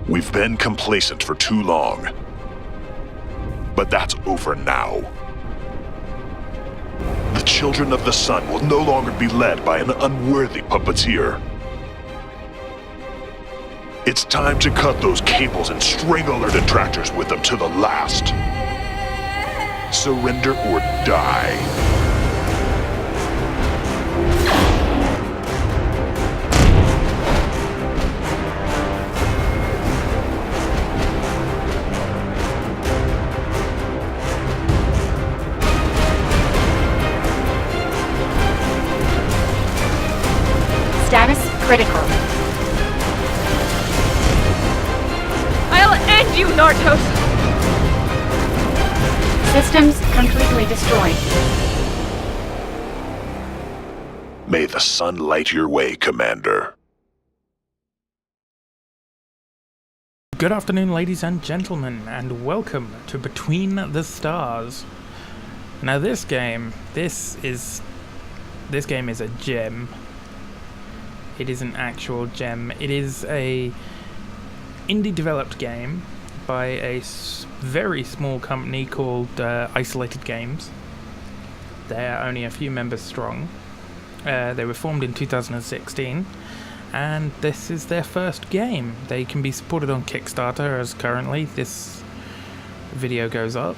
We've been complacent for too long. But that's over now. The children of the sun will no longer be led by an unworthy puppeteer. It's time to cut those cables and strangle their detractors with them to the last. Surrender or die. Status critical. I'll end you, Nartos! Systems completely destroyed. May the sun light your way, Commander. Good afternoon, ladies and gentlemen, and welcome to Between the Stars. Now this game is a gem. It is an actual gem. It is a indie developed game by a very small company called Isolated Games. They're only a few members strong. They were formed in 2016, and this is their first game. They can be supported on Kickstarter as currently this video goes up,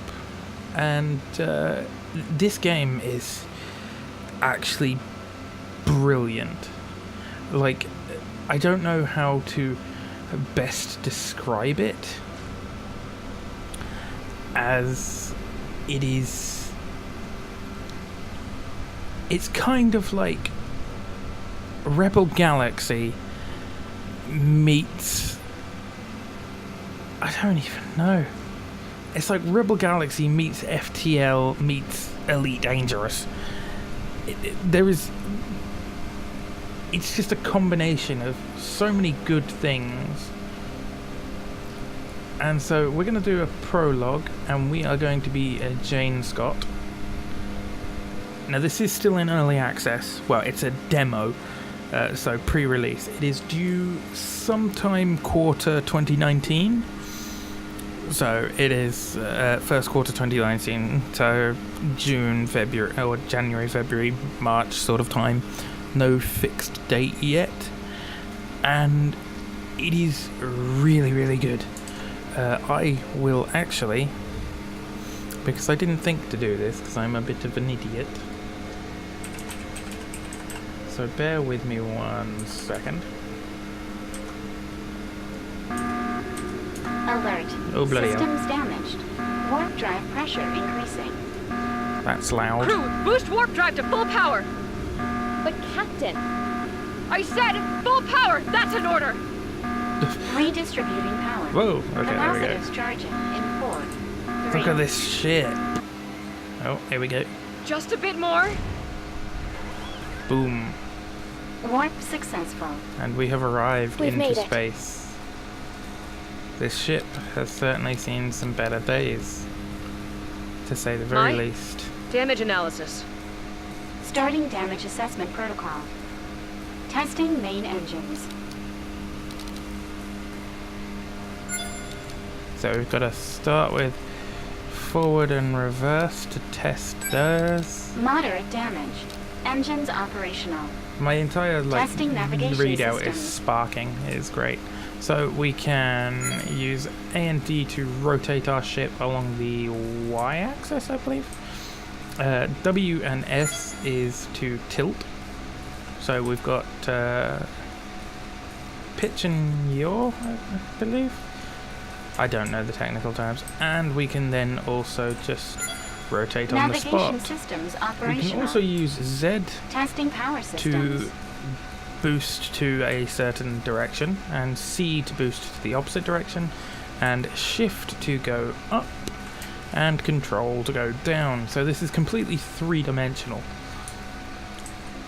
and this game is actually brilliant. Like, I don't know how to best describe it, as it's kind of like Rebel Galaxy meets, I don't even know. It's like Rebel Galaxy meets FTL meets Elite Dangerous. It's just a combination of so many good things. And so we're going to do a prologue, and we are going to be Jane Scott. Now this is still in early access. Well, it's a demo, so pre-release. It is due sometime quarter 2019. So it is first quarter 2019, so June, February, or January, February, March sort of time. No fixed date yet, and it is really, really good. I will actually, because I didn't think to do this, because I'm a bit of an idiot, so bear with me 1 second. Alert. Oh, bloody hell. Systems damaged. Warp drive pressure increasing. That's loud. Crew, boost warp drive to full power! But Captain... I said full power! That's an order! Redistributing power. Whoa, okay, there we go. Velocities charging in 4, 3. Look at this shit. Oh, here we go. Just a bit more. Boom. Warp successful. And we have arrived We've into made it. space. This ship has certainly seen some better days, to say the very least. Damage analysis. Starting damage assessment protocol. Testing main engines. So we've got to start with forward and reverse to test those. Moderate damage. Engines operational. My entire Testing navigation readout is systems. sparking. It is great. So we can use A and D to rotate our ship along the Y-axis, I believe. W and S is to tilt. So we've got pitch and yaw, I believe. I don't know the technical terms. And we can then also just rotate on the spot. Navigation systems operational. We can also use Z Testing power systems. to boost to a certain direction, and C to boost to the opposite direction, and Shift to go up, and Control to go down. So this is completely three-dimensional.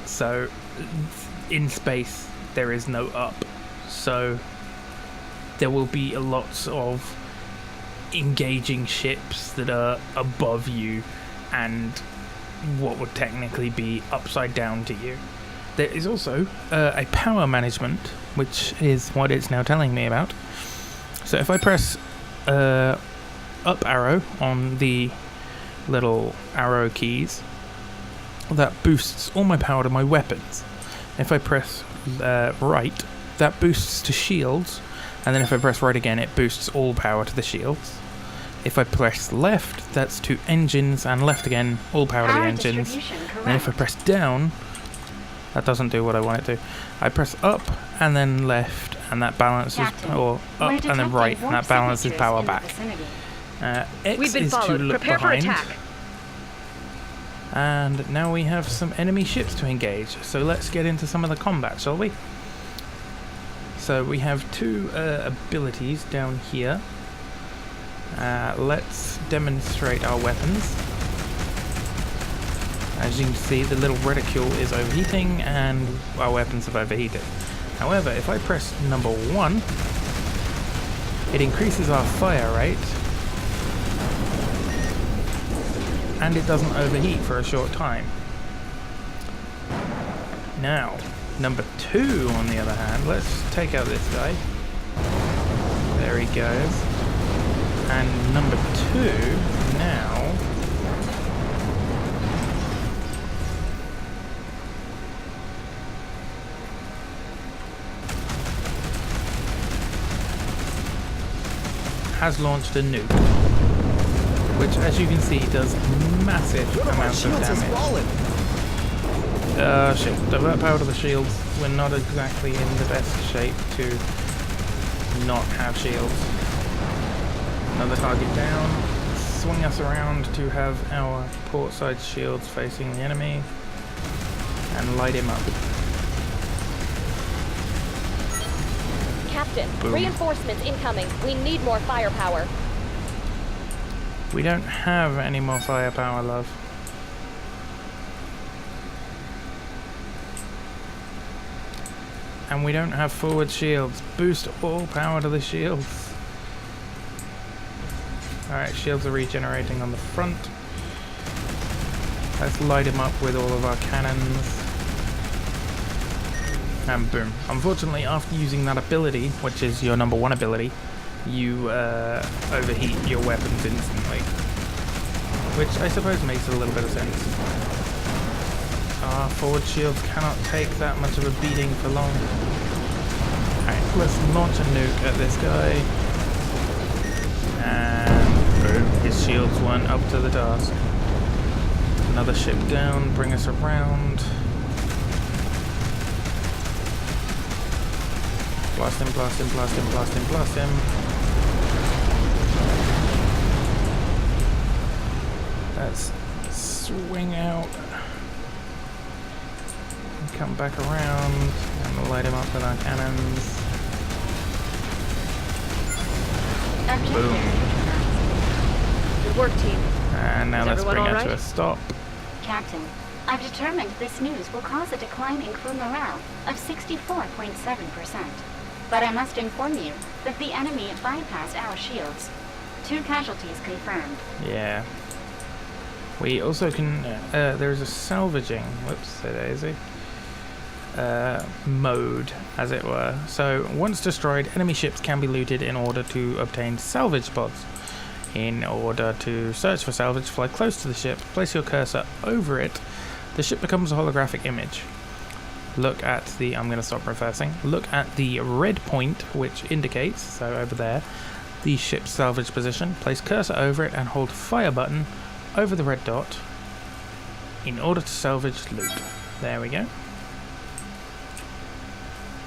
So in space there is no up, so there will be lots of engaging ships that are above you and what would technically be upside down to you. There is also a power management, which is what it's now telling me about. So if I press up arrow on the little arrow keys, that boosts all my power to my weapons. If I press right, that boosts to shields, and then if I press right again, it boosts all power to the shields. If I press left, that's to engines, and left again, all power to the engines. And if I press down, that doesn't do what I want it to. I press up and then left, and that balances, or up and then right, and that balances power back. X We've been is followed. to look Prepare behind. for attack. And now we have some enemy ships to engage, so let's get into some of the combat, shall we? So we have two abilities down here. Let's demonstrate our weapons. As you can see, the little reticule is overheating and our weapons have overheated. However, if I press number 1, it increases our fire rate and it doesn't overheat for a short time. Now, number 2 on the other hand, let's take out this guy. There he goes. And number 2 now has launched a nuke, which as you can see does massive amounts of damage. Shit, divert power to the shields. We're not exactly in the best shape to not have shields. Another target down. Swing us around to have our port side shields facing the enemy and light him up. Captain, Boom. reinforcements incoming. We need more firepower. We don't have any more firepower, love. And we don't have forward shields. Boost all power to the shields. Alright, shields are regenerating on the front. Let's light him up with all of our cannons. And boom. Unfortunately, after using that ability, which is your number 1 ability, you overheat your weapons instantly. Which I suppose makes a little bit of sense. Our forward shields cannot take that much of a beating for long. Alright, let's launch a nuke at this guy. And boom, his shields weren't up to the task. Another ship down, bring us around. Blast him, blast him, blast him, blast him, blast him. Let's swing out. And come back around and light him up with our cannons. Boom. Good work, team. And now Is let's everyone bring all her to right? a stop. Captain, I've determined this news will cause a decline in crew morale of 64.7%. But I must inform you that the enemy bypassed our shields. 2 casualties confirmed. Yeah. We also can, there's a salvaging, whoops, daisy, mode, as it were. So, once destroyed, enemy ships can be looted in order to obtain salvage pods. In order to search for salvage, fly close to the ship, place your cursor over it, the ship becomes a holographic image. Look at the, I'm going to stop reversing, look at the red point, which indicates, so over there, the ship's salvage position, place cursor over it and hold fire button over the red dot in order to salvage loot. There we go.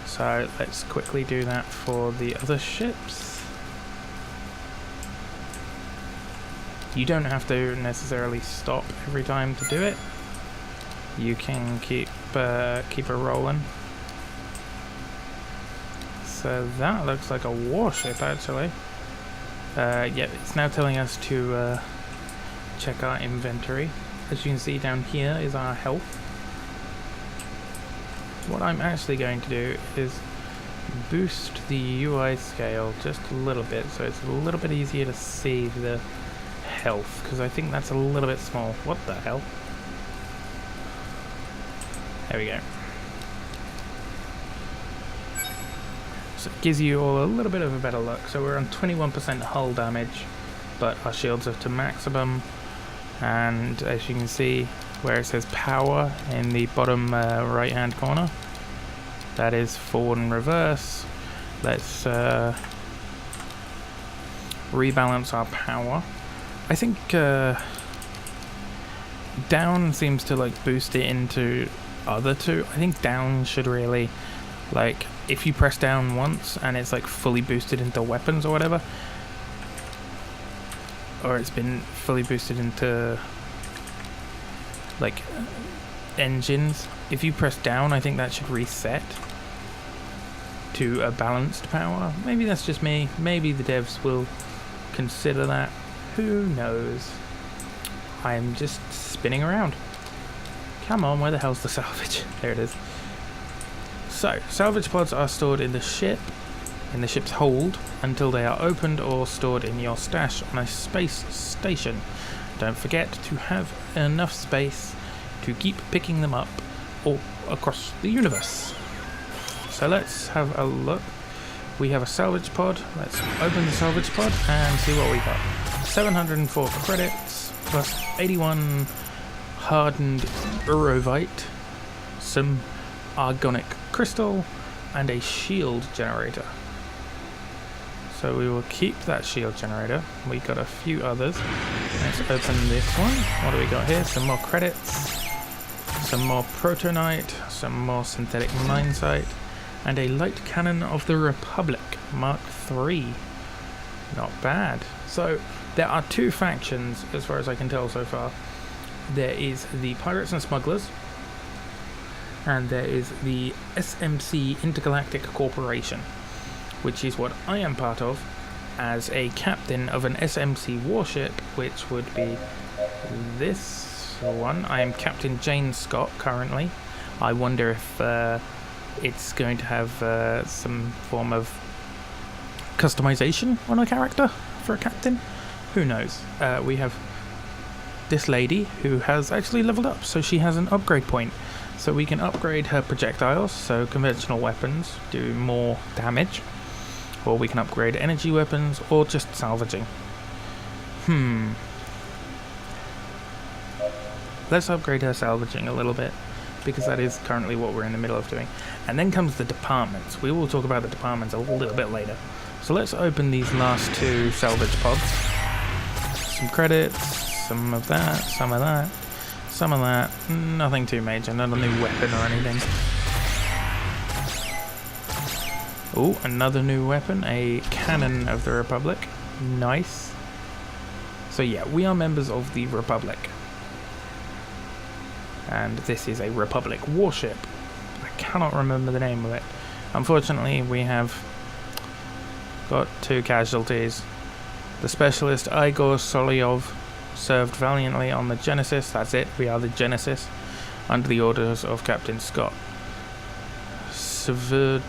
So let's quickly do that for the other ships. You don't have to necessarily stop every time to do it. You can keep it rolling. So that looks like a warship, actually. Yep, it's now telling us to check our inventory. As you can see down here is our health. What I'm actually going to do is boost the UI scale just a little bit, so it's a little bit easier to see the health, because I think that's a little bit small. What the hell? There we go. shields. It gives you all a little bit of a better look. So we're on 21% hull damage, but our shields are to maximum. And as you can see, where it says power in the bottom right hand corner, that is forward and reverse. Let's rebalance our power. I think down seems to like boost it into other two. I think down should really, like, if you press down once and it's like fully boosted into weapons or whatever, or it's been fully boosted into like engines, if you press down, I think that should reset to a balanced power. Maybe that's just me. Maybe the devs will consider that. Who knows? I'm just spinning around. Come on, where the hell's the salvage? There it is. So, salvage pods are stored in the ship's hold, until they are opened or stored in your stash on a space station. Don't forget to have enough space to keep picking them up all across the universe. So let's have a look. We have a salvage pod. Let's open the salvage pod and see what we got. 704 credits, plus 81 hardened urovite, some argonic crystal, and a shield generator. So we will keep that shield generator. We got a few others. Let's open this one. What do we got here? Some more credits, some more protonite, some more synthetic minesite, and a light cannon of the Republic Mark III. Not bad. So there are two factions as far as I can tell so far. There is the Pirates and Smugglers, and there is the SMC Intergalactic Corporation, which is what I am part of as a captain of an SMC warship, which would be this one. I am Captain Jane Scott currently. I wonder if it's going to have some form of customization on a character for a captain. Who knows? We have this lady who has actually leveled up, so she has an upgrade point. So we can upgrade her projectiles, so conventional weapons do more damage, or we can upgrade energy weapons, or just salvaging. Let's upgrade her salvaging a little bit, because that is currently what we're in the middle of doing. And then comes the departments. We will talk about the departments a little bit later. So let's open these last two salvage pods. Some credits, some of that, some of that, some of that. Nothing too major, not a new weapon or anything. Oh, another new weapon, a cannon of the Republic. Nice. So yeah, we are members of the Republic. And this is a Republic warship. I cannot remember the name of it. Unfortunately, we have got two casualties. The specialist Igor Solyov served valiantly on the Genesis. That's it, we are the Genesis, under the orders of Captain Scott. Severed,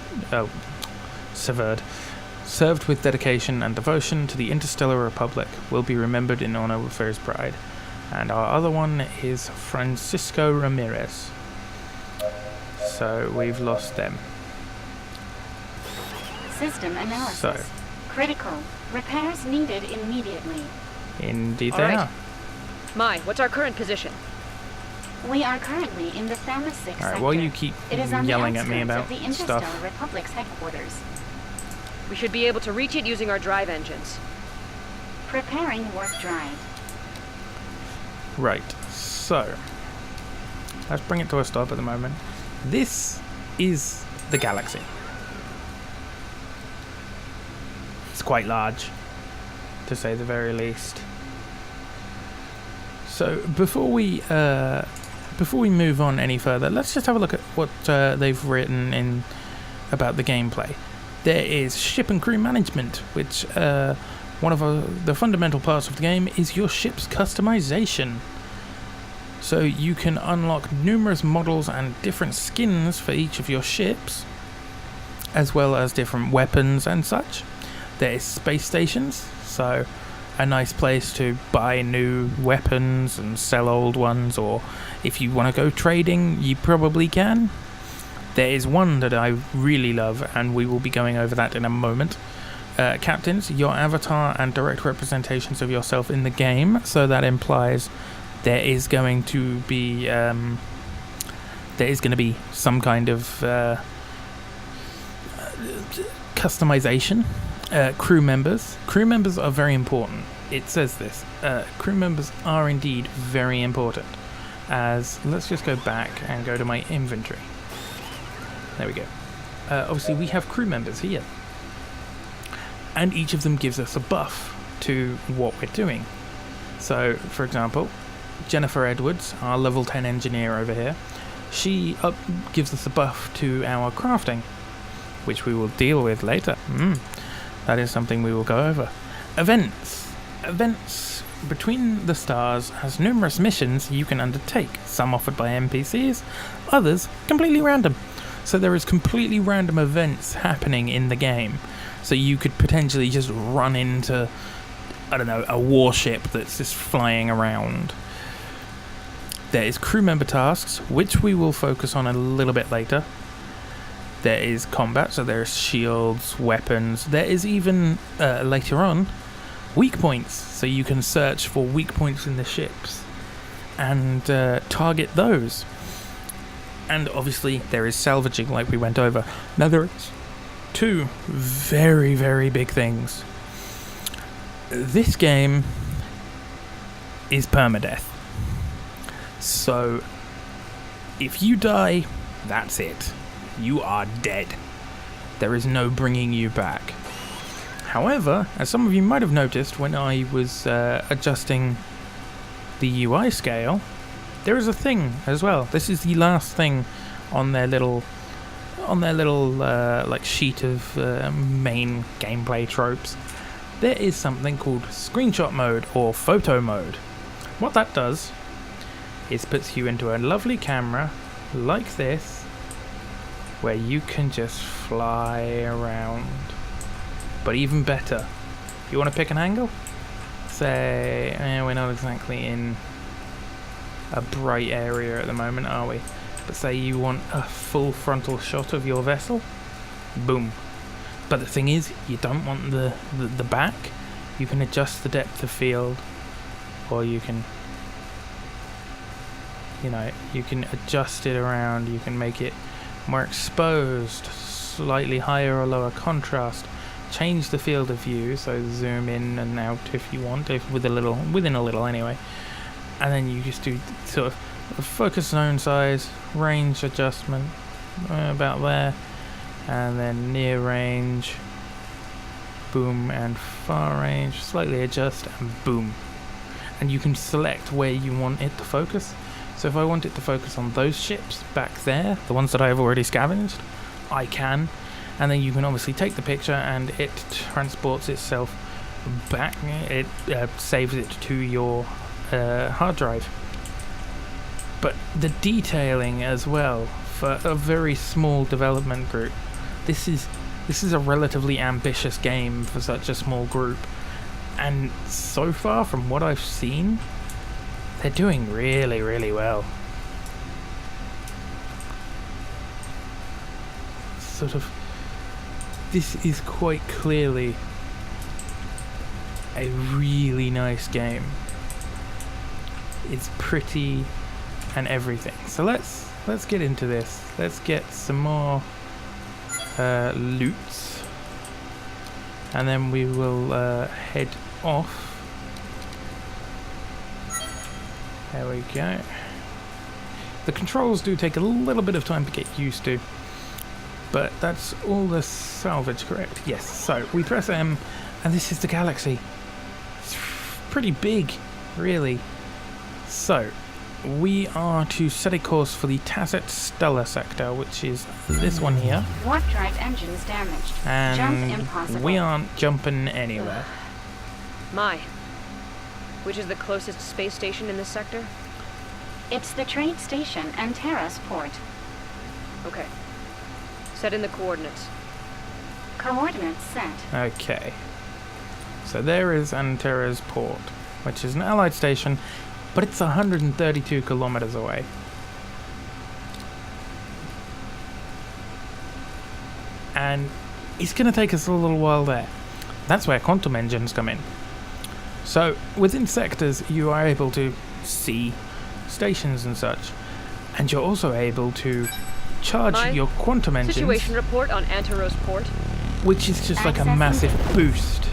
served with dedication and devotion to the Interstellar Republic, will be remembered in honor for his pride. And our other one is Francisco Ramirez. So we've lost them. System analysis. So, critical. Repairs needed immediately. Indeed All they right. are. Mai, what's our current position? We are currently in the Thames 6 Alright, sector. while you keep It is on yelling the at me outskirts about of the Interstellar stuff. Republic's headquarters. We should be able to reach it using our drive engines. Preparing warp drive. Right, so let's bring it to a stop at the moment. This is the galaxy. It's quite large, to say the very least. So before we move on any further, let's just have a look at what they've written in about the gameplay. There is ship and crew management, which one of the fundamental parts of the game is your ship's customization. So you can unlock numerous models and different skins for each of your ships, as well as different weapons and such. There is space stations, so a nice place to buy new weapons and sell old ones, or if you want to go trading, you probably can. There is one that I really love, and we will be going over that in a moment. Captains, your avatar and direct representations of yourself in the game. So that implies there is going to be some kind of customization. Crew members are very important. It says this. Crew members are indeed very important. As let's just go back and go to my inventory. There we go. Obviously, we have crew members here. And each of them gives us a buff to what we're doing. So, for example, Jennifer Edwards, our level 10 engineer over here, she gives us a buff to our crafting, which we will deal with later. That is something we will go over. Events. Between the Stars has numerous missions you can undertake, some offered by NPCs, others completely random. So there is completely random events happening in the game. So you could potentially just run into, I don't know, a warship that's just flying around. There is crew member tasks, which we will focus on a little bit later. There is combat, so there's shields, weapons. There is even, later on, weak points. So you can search for weak points in the ships and target those. And obviously there is salvaging, like we went over. Now there is two very, very big things. This game is permadeath. So if you die, that's it. You are dead. There is no bringing you back. However, as some of you might have noticed when I was adjusting the UI scale, there is a thing as well. This is the last thing on their little like sheet of main gameplay tropes. There is something called screenshot mode or photo mode. What that does is puts you into a lovely camera like this, where you can just fly around. But even better, you want to pick an angle? Say, we're not exactly in a bright area at the moment, are we? But say you want a full frontal shot of your vessel, boom. But the thing is, you don't want the back. You can adjust the depth of field, or you can, you can adjust it around. You can make it more exposed, slightly higher or lower contrast. Change the field of view, so zoom in and out if you want, within a little anyway. And then you just do sort of focus zone size, range adjustment, about there, and then near range, boom, and far range, slightly adjust, and boom. And you can select where you want it to focus. So if I want it to focus on those ships back there, the ones that I have already scavenged, I can. And then you can obviously take the picture and it transports itself back, it saves it to your hard drive. But the detailing as well, for a very small development group, this is a relatively ambitious game for such a small group, and so far from what I've seen, they're doing really, really well. This is quite clearly a really nice game. It's pretty and everything. So let's get into this. Let's get some more loots, and then we will head off. There we go. The controls do take a little bit of time to get used to, but that's all the salvage, correct? Yes. So we press M, and this is the galaxy. It's pretty big, really. So we are to set a course for the Tacit Stellar sector, which is this one here. Warp drive engines damaged. And jump impossible. We aren't jumping anywhere. My. Which is the closest space station in this sector? It's the trade station and Terra's port. Okay. Set in the coordinates. Coordinates set. Okay. So there is Antera's port, which is an allied station, but it's 132 kilometers away. and it's going to take us a little while there. That's where quantum engines come in. So within sectors you are able to see stations and such, and you're also able to charge your quantum engines, Situation report on Antaros Port. which is just like a Access massive complete. boost.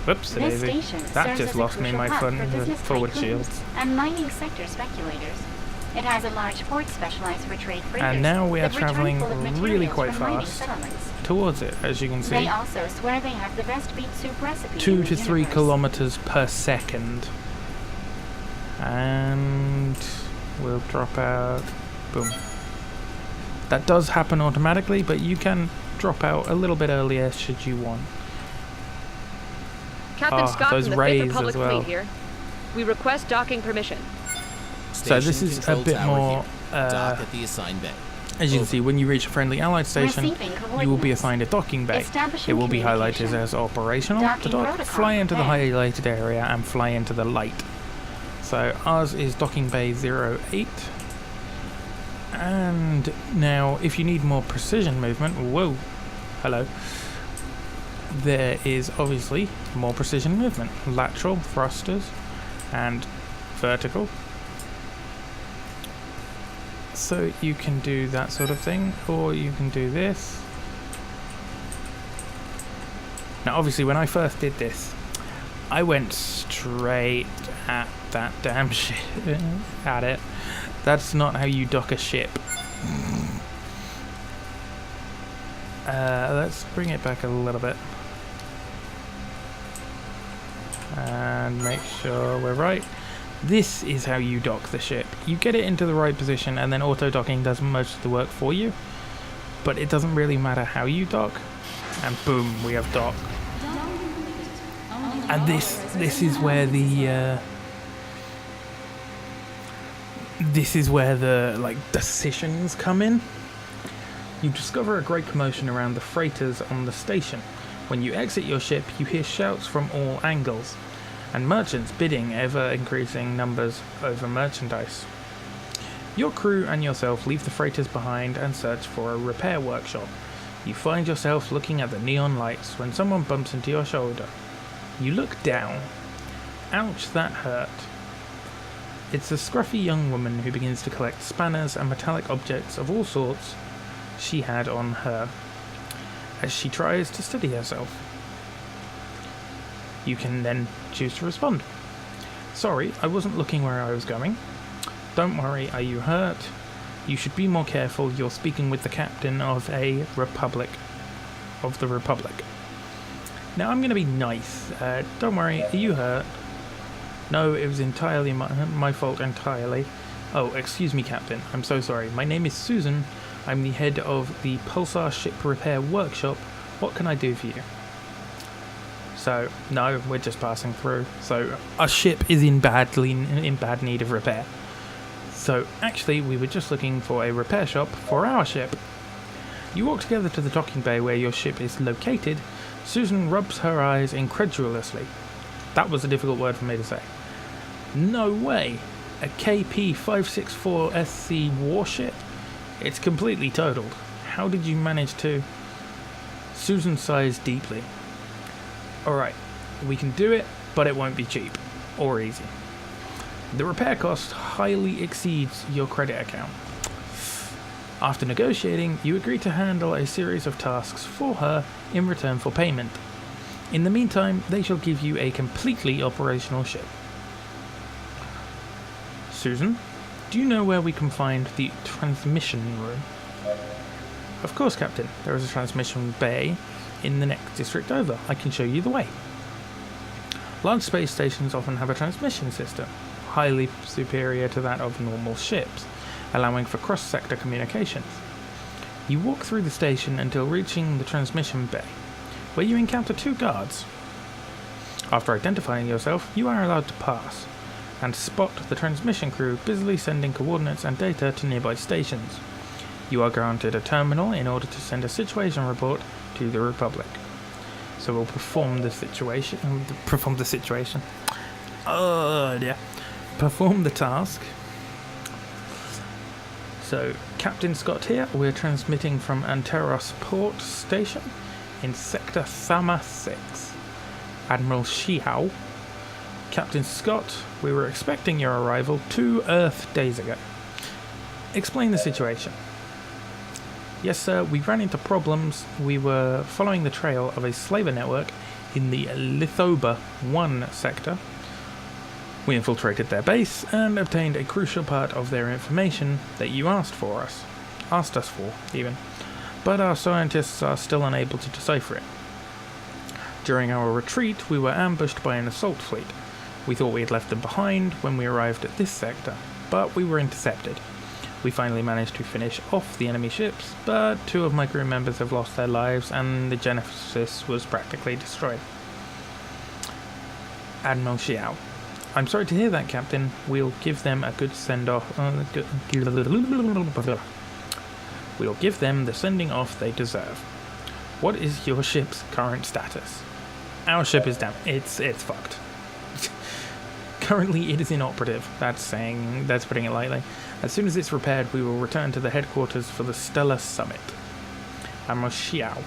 Whoops, This daisy. station That serves just as a lost me crucial my hub front for business forward tycoons shield. and mining sector speculators. It has a large port specialized for trade freighters. And now we are that return travelling full of really materials quite from mining fast settlements. towards it, as you can see. They also swear they have the best beet soup recipe 2 in the to 3 universe. kilometers per second. And we'll drop out. Boom. That does happen automatically, but you can drop out a little bit earlier should you want. Captain Scott those from the rays 5th Republic as well. Fleet here. We request docking permission. So this is a bit more, Dock at the assigned bay. as you can see, when you reach a friendly allied station, Receiving you will be coordinates. assigned a docking bay. Establishing It will be highlighted communication. as operational to Docking dock, protocol fly into the prepared. highlighted area and fly into the light. So ours is docking bay 08. And now if you need more precision movement, whoa, hello. There is obviously more precision movement. Lateral thrusters and vertical. So you can do that sort of thing, or you can do this. Now obviously when I first did this, I went straight at that damn shit. At it. That's not how you dock a ship. Let's bring it back a little bit. And make sure we're right. This is how you dock the ship. You get it into the right position and then auto docking does most of the work for you. But it doesn't really matter how you dock. And boom, we have dock. And this is where the like decisions come in. You discover a great commotion around the freighters on the station. When you exit your ship, you hear shouts from all angles, and merchants bidding ever-increasing numbers over merchandise. Your crew and yourself leave the freighters behind and search for a repair workshop. You find yourself looking at the neon lights when someone bumps into your shoulder. You look down. Ouch, that hurt. It's a scruffy young woman who begins to collect spanners and metallic objects of all sorts she had on her as she tries to steady herself. You can then choose to respond. Sorry, I wasn't looking where I was going. Don't worry, are you hurt? You should be more careful, you're speaking with the captain of a republic. Of the Republic. Now I'm going to be nice. Don't worry, are you hurt? No, it was entirely my fault entirely. Oh, excuse me, Captain. I'm so sorry. My name is Susan. I'm the head of the Pulsar Ship Repair Workshop. What can I do for you? So, no, we're just passing through. So, our ship is in bad need of repair. So, actually, we were just looking for a repair shop for our ship. You walk together to the docking bay where your ship is located. Susan rubs her eyes incredulously. That was a difficult word for me to say. No way! A KP-564SC warship? It's completely totaled. How did you manage to... Susan sighs deeply. Alright, we can do it, but it won't be cheap. Or easy. The repair cost highly exceeds your credit account. After negotiating, you agree to handle a series of tasks for her in return for payment. In the meantime, they shall give you a completely operational ship. Susan, do you know where we can find the transmission room? Of course, Captain. There is a transmission bay in the next district over. I can show you the way. Large space stations often have a transmission system, highly superior to that of normal ships, allowing for cross-sector communications. You walk through the station until reaching the transmission bay, where you encounter 2 guards. After identifying yourself, you are allowed to pass, and spot the transmission crew busily sending coordinates and data to nearby stations. You are granted a terminal in order to send a situation report to the Republic. So we'll perform the situation. Perform the task. So, Captain Scott here. We're transmitting from Anteros Port Station in Sector Thama 6. Admiral Xiao. Captain Scott, we were expecting your arrival 2 Earth days ago. Explain the situation. Yes, sir, we ran into problems. We were following the trail of a slaver network in the Lithoba 1 sector. We infiltrated their base and obtained a crucial part of their information that you asked us for, even. But our scientists are still unable to decipher it. During our retreat, we were ambushed by an assault fleet. We thought we had left them behind when we arrived at this sector, but we were intercepted. We finally managed to finish off the enemy ships, but 2 of my crew members have lost their lives and the Genesis was practically destroyed. Admiral Xiao. I'm sorry to hear that, Captain. We'll give them a good send-off. We'll give them the sending off they deserve. What is your ship's current status? Our ship is down. It's fucked. Currently, it is inoperative. That's putting it lightly. As soon as it's repaired, we will return to the headquarters for the Stellar Summit. Admiral Xiao.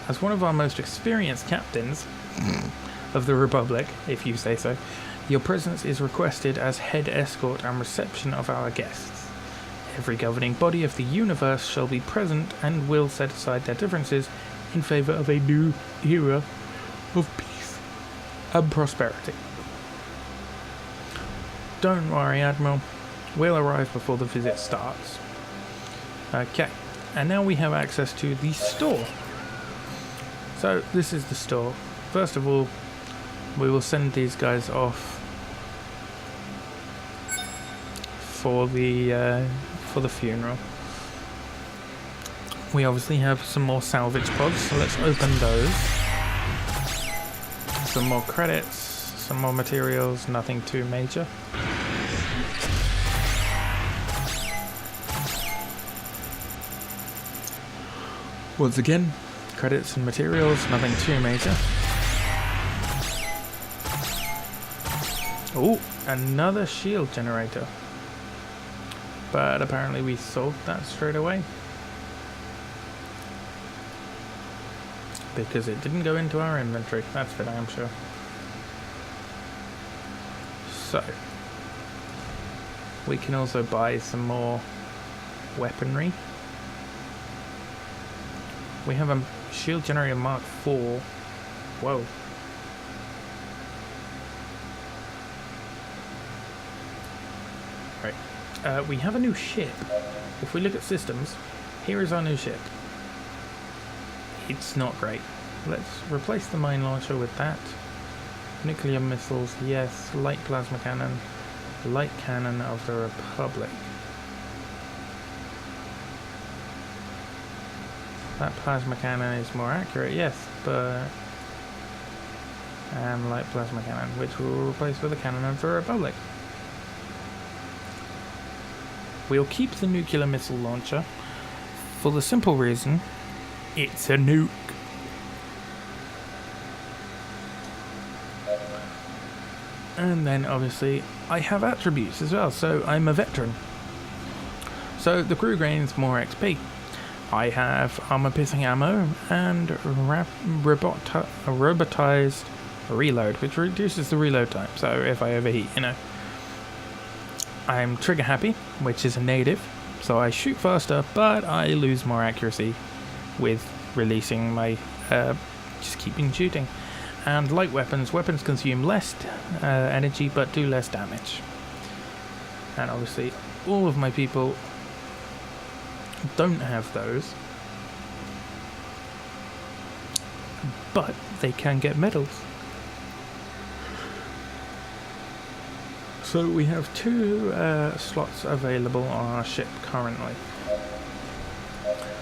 As one of our most experienced captains of the Republic, if you say so, your presence is requested as head escort and reception of our guests. Every governing body of the universe shall be present and will set aside their differences in favour of a new era of peace and prosperity. Don't worry, Admiral. We'll arrive before the visit starts. Okay, and now we have access to the store. So, this is the store. First of all, we will send these guys off for the funeral. We obviously have some more salvage pods, so let's open those. Some more credits, some more materials, nothing too major. Once again, credits and materials, nothing too major. Oh, another shield generator. But apparently we sold that straight away. Because it didn't go into our inventory, that's for damn sure. So, we can also buy some more weaponry. We have a shield generator Mark IV. Whoa. Right. We have a new ship. If we look at systems, here is our new ship. It's not great. Let's replace the mine launcher with that. Nuclear missiles, yes. Light plasma cannon. Light cannon of the Republic. That plasma cannon is more accurate, yes, but... And light plasma cannon, which we'll replace with a cannon of the Republic. We'll keep the nuclear missile launcher for the simple reason it's a nuke. And then obviously I have attributes as well, so I'm a veteran. So the crew gains more XP. I have armor-piercing ammo and robotized reload, which reduces the reload time, so if I overheat, I'm trigger happy, which is a negative, so I shoot faster, but I lose more accuracy with releasing my, just keeping shooting. And light weapons consume less energy, but do less damage. And obviously, all of my people don't have those, but they can get medals. So we have 2 slots available on our ship currently.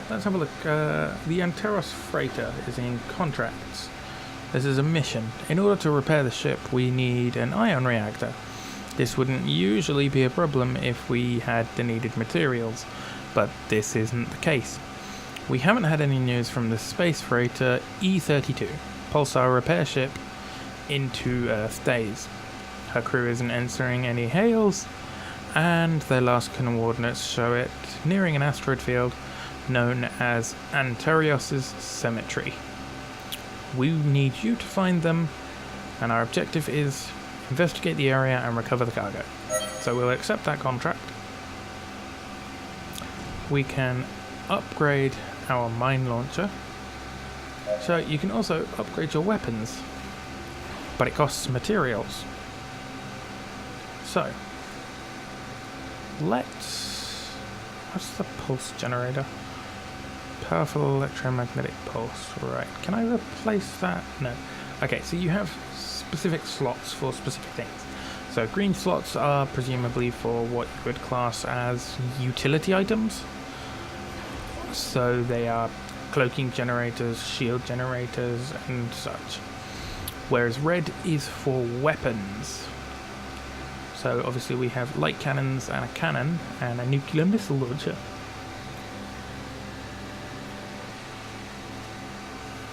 Let's have a look. The Anteros freighter is in contracts. This is a mission. In order to repair the ship, we need an ion reactor. This wouldn't usually be a problem if we had the needed materials, but this isn't the case. We haven't had any news from the space freighter E-32, pulsar repair ship, in 2 Earth days. Her crew isn't answering any hails, and their last coordinates show it nearing an asteroid field known as Antarios' Cemetery. We need you to find them, and our objective is investigate the area and recover the cargo. So we'll accept that contract. We can upgrade our mine launcher. So you can also upgrade your weapons, but it costs materials. So what's the pulse generator? Powerful electromagnetic pulse. Right, can I replace that? No. Okay, so you have specific slots for specific things. So green slots are presumably for what you would class as utility items. So they are cloaking generators, shield generators, and such. Whereas red is for weapons. So obviously we have light cannons and a cannon and a nuclear missile launcher.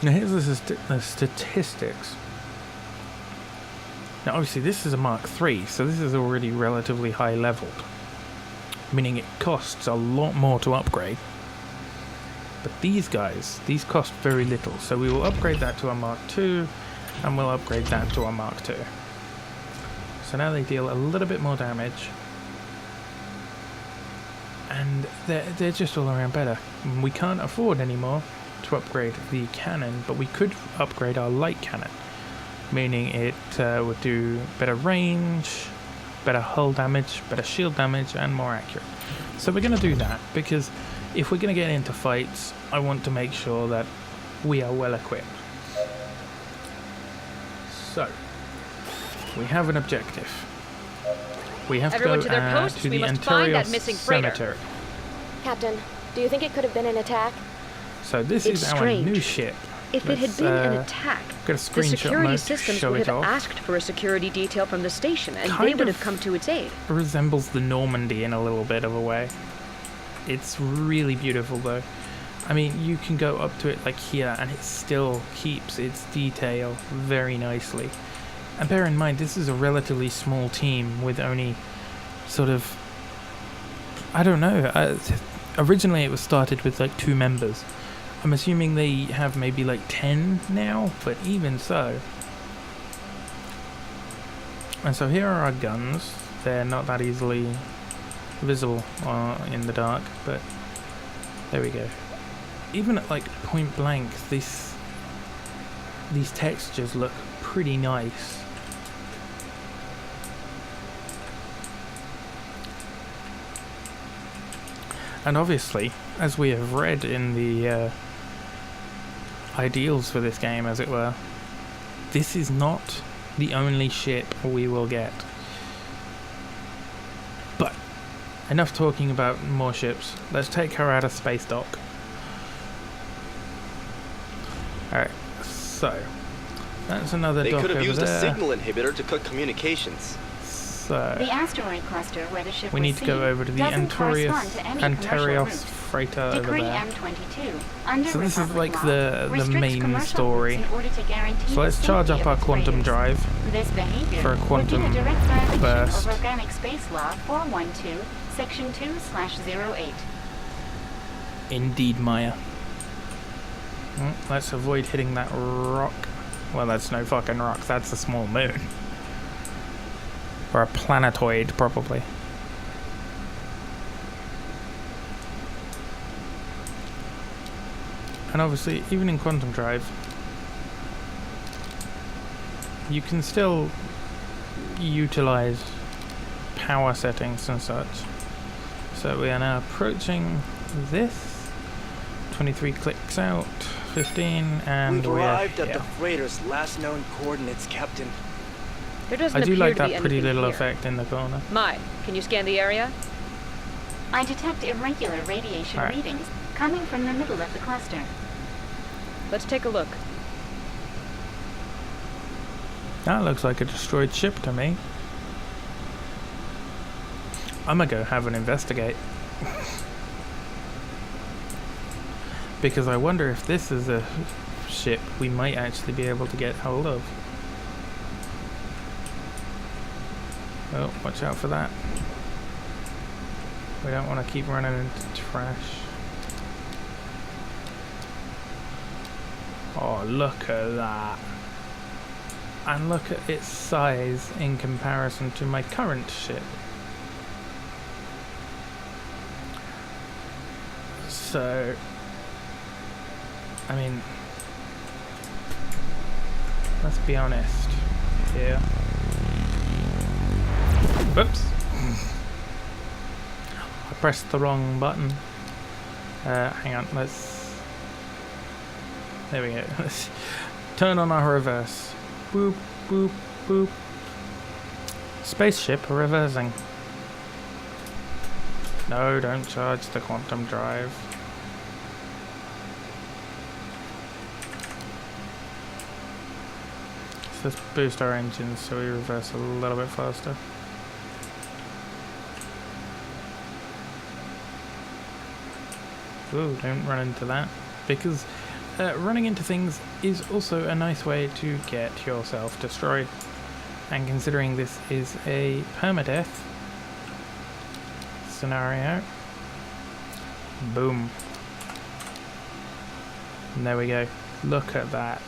Now here's the statistics. Now obviously this is a Mark III, so this is already relatively high leveled, meaning it costs a lot more to upgrade. But these guys, these cost very little, so we will upgrade that to a Mark II, and we'll upgrade that to a Mark II. So now they deal a little bit more damage, and they're just all around better. We can't afford anymore to upgrade the cannon, but we could upgrade our light cannon, meaning it would do better range, better hull damage, better shield damage, and more accurate. So we're going to do that, because if we're going to get into fights, I want to make sure that we are well equipped. So we have an objective. We have Everyone to to go their posts. to We the must find that Antarios missing freighter. Cemetery. Captain, do you think it could have been an attack? So this It's is our strange. new ship. If it had Let's, been an attack, get a the screenshot security mode to systems show would it have off. asked for a security detail from the station, and Kind they would of have come to its aid. Resembles the Normandy in a little bit of a way. It's really beautiful though. I mean, you can go up to it like here and it still keeps its detail very nicely. And bear in mind, this is a relatively small team with only sort of, I don't know, originally it was started with like 2 members. I'm assuming they have maybe like 10 now, but even so. And so here are our guns. They're not that easily visible in the dark, but there we go. Even at like point blank, these textures look pretty nice. And obviously, as we have read in the ideals for this game, as it were, this is not the only ship we will get. But enough talking about more ships. Let's take her out of space dock. Alright, so that's another They dock could have over used there. a signal inhibitor to cut communications. So The asteroid cluster where the ship we was need to go seen over to the doesn't correspond to any commercial Antarios route. freighter over Decree there. M22, under So this is Republic like law, the restricts main commercial story. routes in order to guarantee So let's the charge safety up our of its quantum freighters. drive This behavior for a would quantum be a direct violation burst. of Organic Space Law 412, Section 2/08. Indeed, Maya. Let's avoid hitting that rock. Well, that's no fucking rock. That's a small moon. Or a planetoid, probably. And obviously, even in quantum drive, you can still utilize power settings and such. So we are now approaching this. 23 clicks out, 15, and We've we are arrived at here. the freighter's last known coordinates, Captain. There doesn't I do appear like to be that pretty anything little here. effect in the corner. Mai, can you scan the area? I detect irregular radiation Alright. readings coming from the middle of the cluster. Let's take a look. That looks like a destroyed ship to me. I'm gonna go have an investigate. Because I wonder if this is a ship we might actually be able to get hold of. Oh, watch out for that. We don't want to keep running into trash. Oh, look at that. And look at its size in comparison to my current ship. So, I mean, let's be honest here. Whoops. I pressed the wrong button. Hang on, let's... There we go. Let's turn on our reverse. Boop, boop, boop. Spaceship reversing. No, don't charge the quantum drive. So let's boost our engines so we reverse a little bit faster. Ooh, don't run into that. Because running into things is also a nice way to get yourself destroyed. And considering this is a permadeath scenario, boom. And there we go. Look at that.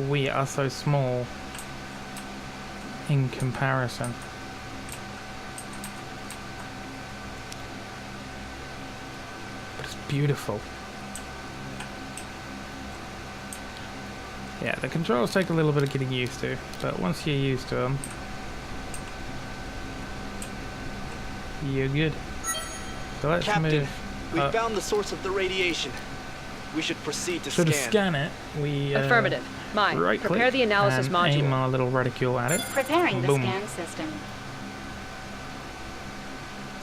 We are so small in comparison. But it's beautiful. Yeah, the controls take a little bit of getting used to, but once you're used to them, you're good. So let's Captain, move. we found the source of the radiation. We should proceed to So to scan. scan it, we Affirmative. Mine. right Prepare click the analysis and module. aim our little reticule at it. Preparing the Boom. scan system.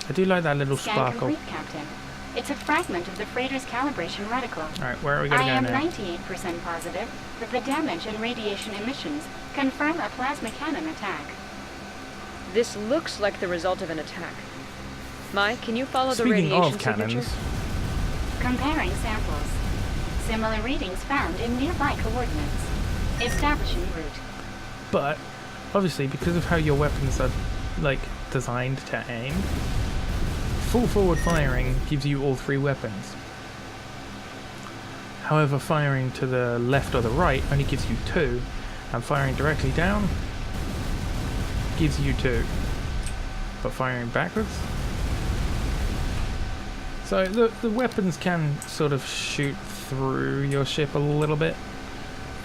I do like that little Scan sparkle. complete, Captain. It's a fragment of the freighter's calibration reticle. Alright, where are we I gonna am go now? 98% positive that the damage and radiation emissions confirm a plasma cannon attack. This looks like the result of an attack. Mai, can you follow the Speaking radiation of cannons, signature? Comparing samples. Similar readings found in nearby coordinates. Establishing route. but obviously because of how your weapons are like designed to aim, full forward firing gives you all three weapons. However, firing to the left or the right only gives you two, and firing directly down gives you two. But firing backwards? So the weapons can sort of shoot through your ship a little bit,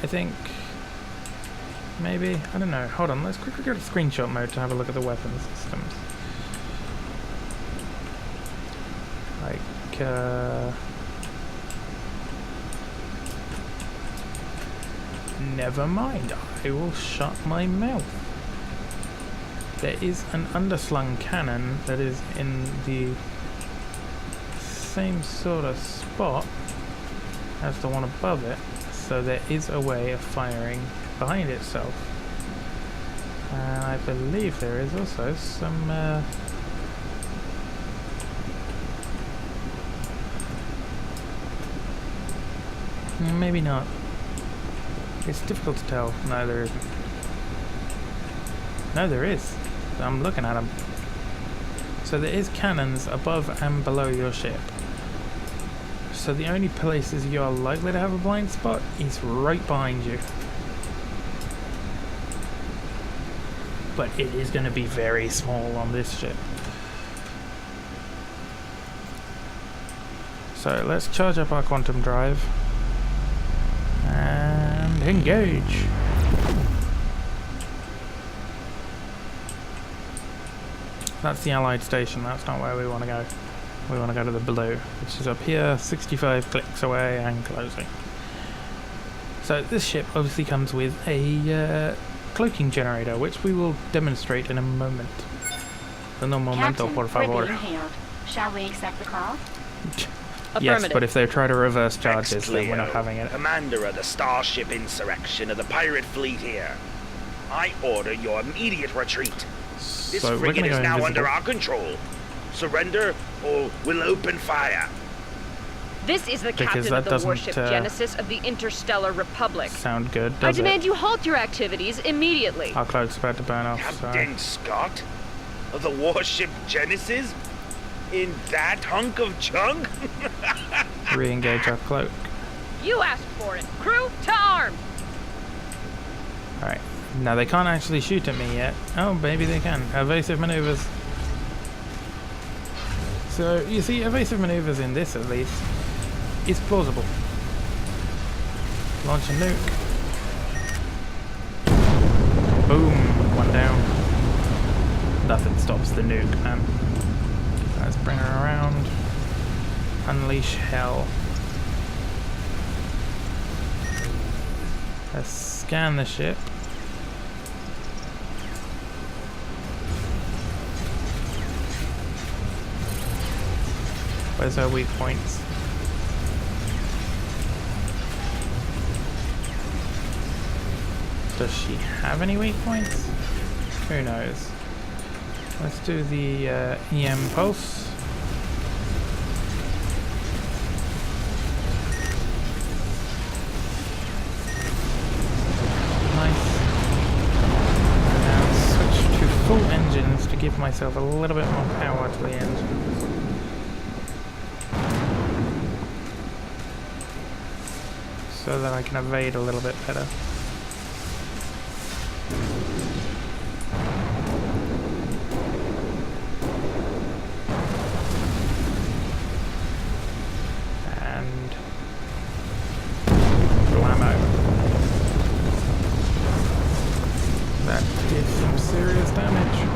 I think. Maybe? I don't know. Hold on, let's quickly go to screenshot mode to have a look at the weapons systems. Like, never mind, I will shut my mouth. There is an underslung cannon that is in the same sort of spot as the one above it, so there is a way of firing behind itself. And I believe there is also some maybe not. It's difficult to tell. No, there isn't. No, there is. I'm looking at them. So there is cannons above and below your ship. So the only places you are likely to have a blind spot is right behind you. But it is going to be very small on this ship. So let's charge up our quantum drive. And engage. That's the Allied station, that's not where we want to go. We want to go to the blue, which is up here, 65 clicks away and closing. So this ship obviously comes with a cloaking generator, which we will demonstrate in a moment. No momento, Captain, por favor. we're being hailed. Shall we accept the call? Yes, but if they try to reverse charges, then we're not having it. Commander of the Starship Insurrection of the pirate fleet here. I order your immediate retreat. This So we're frigate going to is go now invisible. under our control. Surrender or we'll open fire. This is the Because captain that of the doesn't, warship Genesis of the Interstellar Republic. Sound good, I does demand it? you halt your activities immediately. Our cloak's about to burn off, so... Captain Scott of the warship Genesis? In that hunk of junk? Re-engage our cloak. You asked for it. Crew, to arms! Alright. Now they can't actually shoot at me yet. Oh, maybe they can. Evasive maneuvers. So, you see, evasive maneuvers in this, at least, is plausible. Launch a nuke. Boom. One down. Nothing stops the nuke, man. Let's bring her around. Unleash hell. Let's scan the ship. Where's her weak points? Does she have any weak points? Who knows? Let's do the EM pulse. Nice. Now switch to full engines to give myself a little bit more power to the engine. So that I can evade a little bit better. And blammo. That did some serious damage.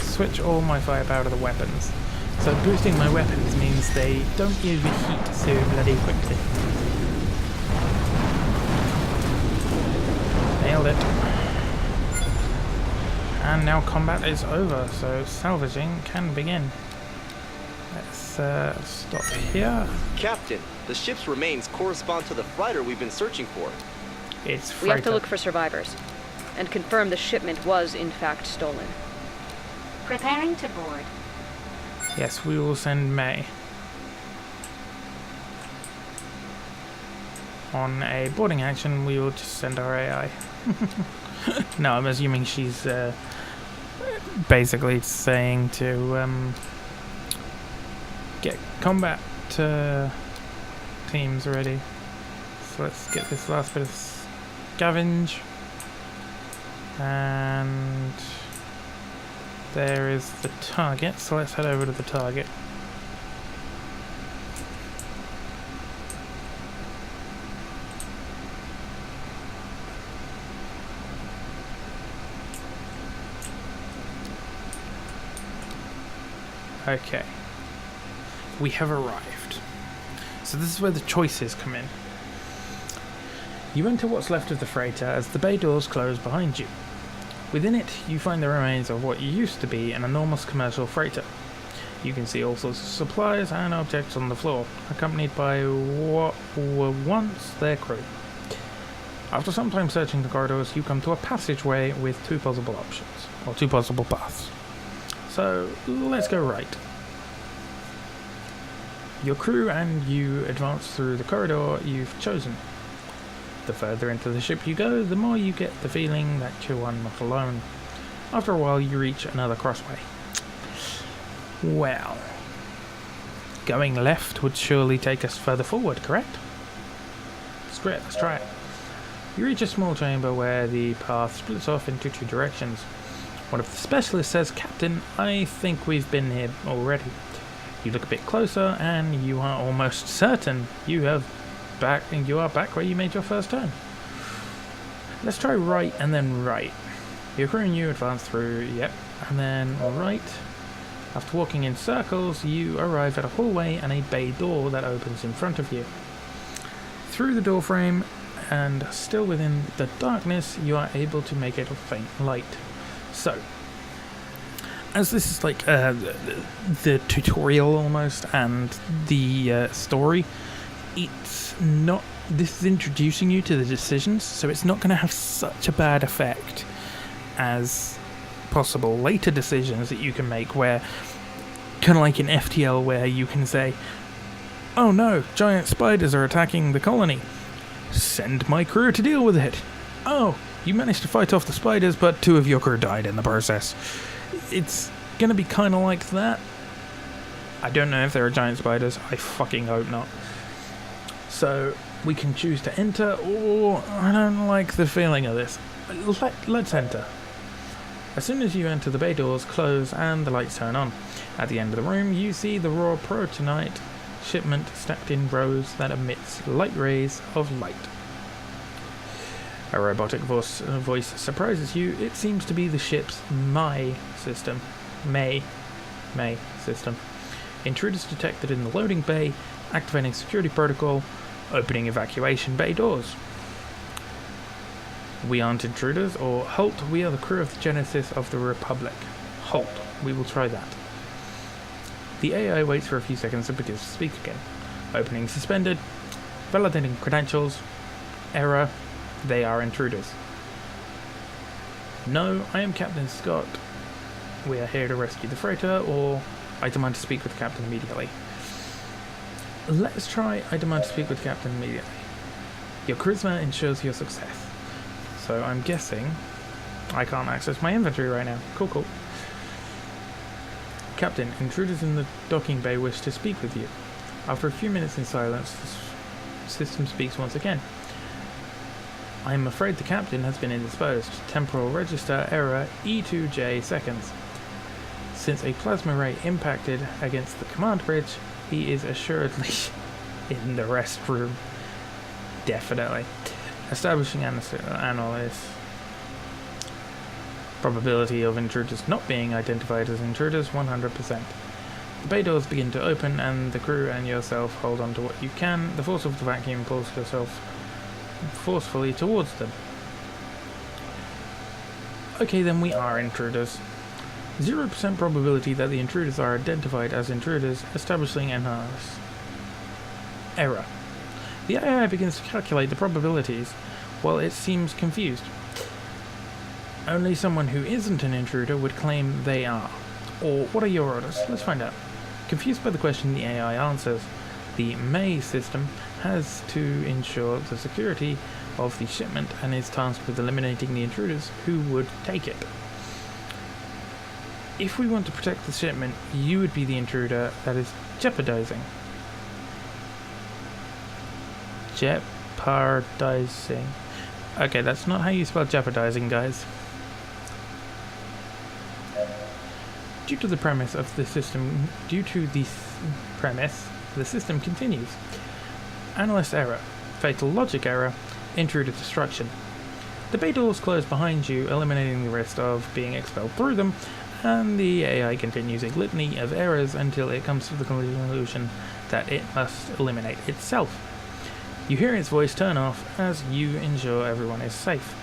Switch all my firepower to the weapons. So boosting my weapons means they don't overheat so bloody quickly. Nailed it. And now combat is over, so salvaging can begin. Let's stop here. Captain, the ship's remains correspond to the freighter we've been searching for. It's freighter. We have to look for survivors and confirm the shipment was in fact stolen. Preparing to board. Yes, we will send May on a boarding action. We will just send our AI. No, I'm assuming she's basically saying to get combat teams ready. So let's get this last bit of scavenge, and there is the target, so let's head over to the target. Okay. We have arrived. So this is where the choices come in. You enter what's left of the freighter as the bay doors close behind you. Within it, you find the remains of what used to be an enormous commercial freighter. You can see all sorts of supplies and objects on the floor, accompanied by what were once their crew. After some time searching the corridors, you come to a passageway with two possible options, or two possible paths. So, let's go right. Your crew and you advance through the corridor you've chosen. The further into the ship you go, the more you get the feeling that you are not alone. After a while, you reach another crossway. Well, going left would surely take us further forward, correct? Screw it, let's try it. You reach a small chamber where the path splits off into two directions. One of the specialists says, "Captain, I think we've been here already." You look a bit closer, and you are almost certain you are back where you made your first turn. Let's try right and then right. Your crew and you advance through, yep, and then right. After walking in circles, you arrive at a hallway and a bay door that opens in front of you. Through the door frame, and still within the darkness, you are able to make out a faint light. So, as this is like the tutorial almost, and the story, it's not, this is introducing you to the decisions, so it's not going to have such a bad effect as possible later decisions that you can make, where, kind of like in FTL, where you can say, "Oh no, giant spiders are attacking the colony. Send my crew to deal with it. Oh, You managed to fight off the spiders, but 2 of your crew died in the process. It's gonna be kind of like that. I don't know if there are giant spiders. I fucking hope not. So we can choose to enter, or I don't like the feeling of this. Let's enter. As soon as you enter, the bay doors close and the lights turn on. At the end of the room, you see the raw protonite shipment stacked in rows that emits light rays of light. A robotic voice surprises you. It seems to be the ship's May system. Intruders detected in the loading bay, activating security protocol, opening evacuation bay doors. We aren't intruders, or halt, we are the crew of the Genesis of the Republic. Halt, we will try that. The AI waits for a few seconds and begins to speak again. Opening suspended, validating credentials, error, they are intruders. No, I am Captain Scott. We are here to rescue the freighter, or I demand to speak with the captain immediately. Let's try I demand to speak with the captain immediately. Your charisma ensures your success. So I'm guessing I can't access my inventory right now. Cool. Captain, intruders in the docking bay wish to speak with you. After a few minutes in silence, the system speaks once again. I am afraid the captain has been indisposed. Temporal register error E2J seconds. Since a plasma ray impacted against the command bridge, he is assuredly in the restroom. Definitely. Establishing analysis. Probability of intruders not being identified as intruders 100%. The bay doors begin to open and the crew and yourself hold on to what you can. The force of the vacuum pulls yourself forcefully towards them. Okay, then we are intruders. 0% probability that the intruders are identified as intruders, establishing enhance. Error. The AI begins to calculate the probabilities while it seems confused. Only someone who isn't an intruder would claim they are. Or what are your orders? Let's find out. Confused by the question, the AI answers. The May system has to ensure the security of the shipment and is tasked with eliminating the intruders who would take it. If we want to protect the shipment, you would be the intruder that is jeopardizing. Jeopardizing. Okay, that's not how you spell jeopardizing, guys. Due to the premise, the system continues. Analyst error, fatal logic error, intruder destruction. The bay doors close behind you, eliminating the risk of being expelled through them, and the AI continues a litany of errors until it comes to the conclusion that it must eliminate itself. You hear its voice turn off as you ensure everyone is safe.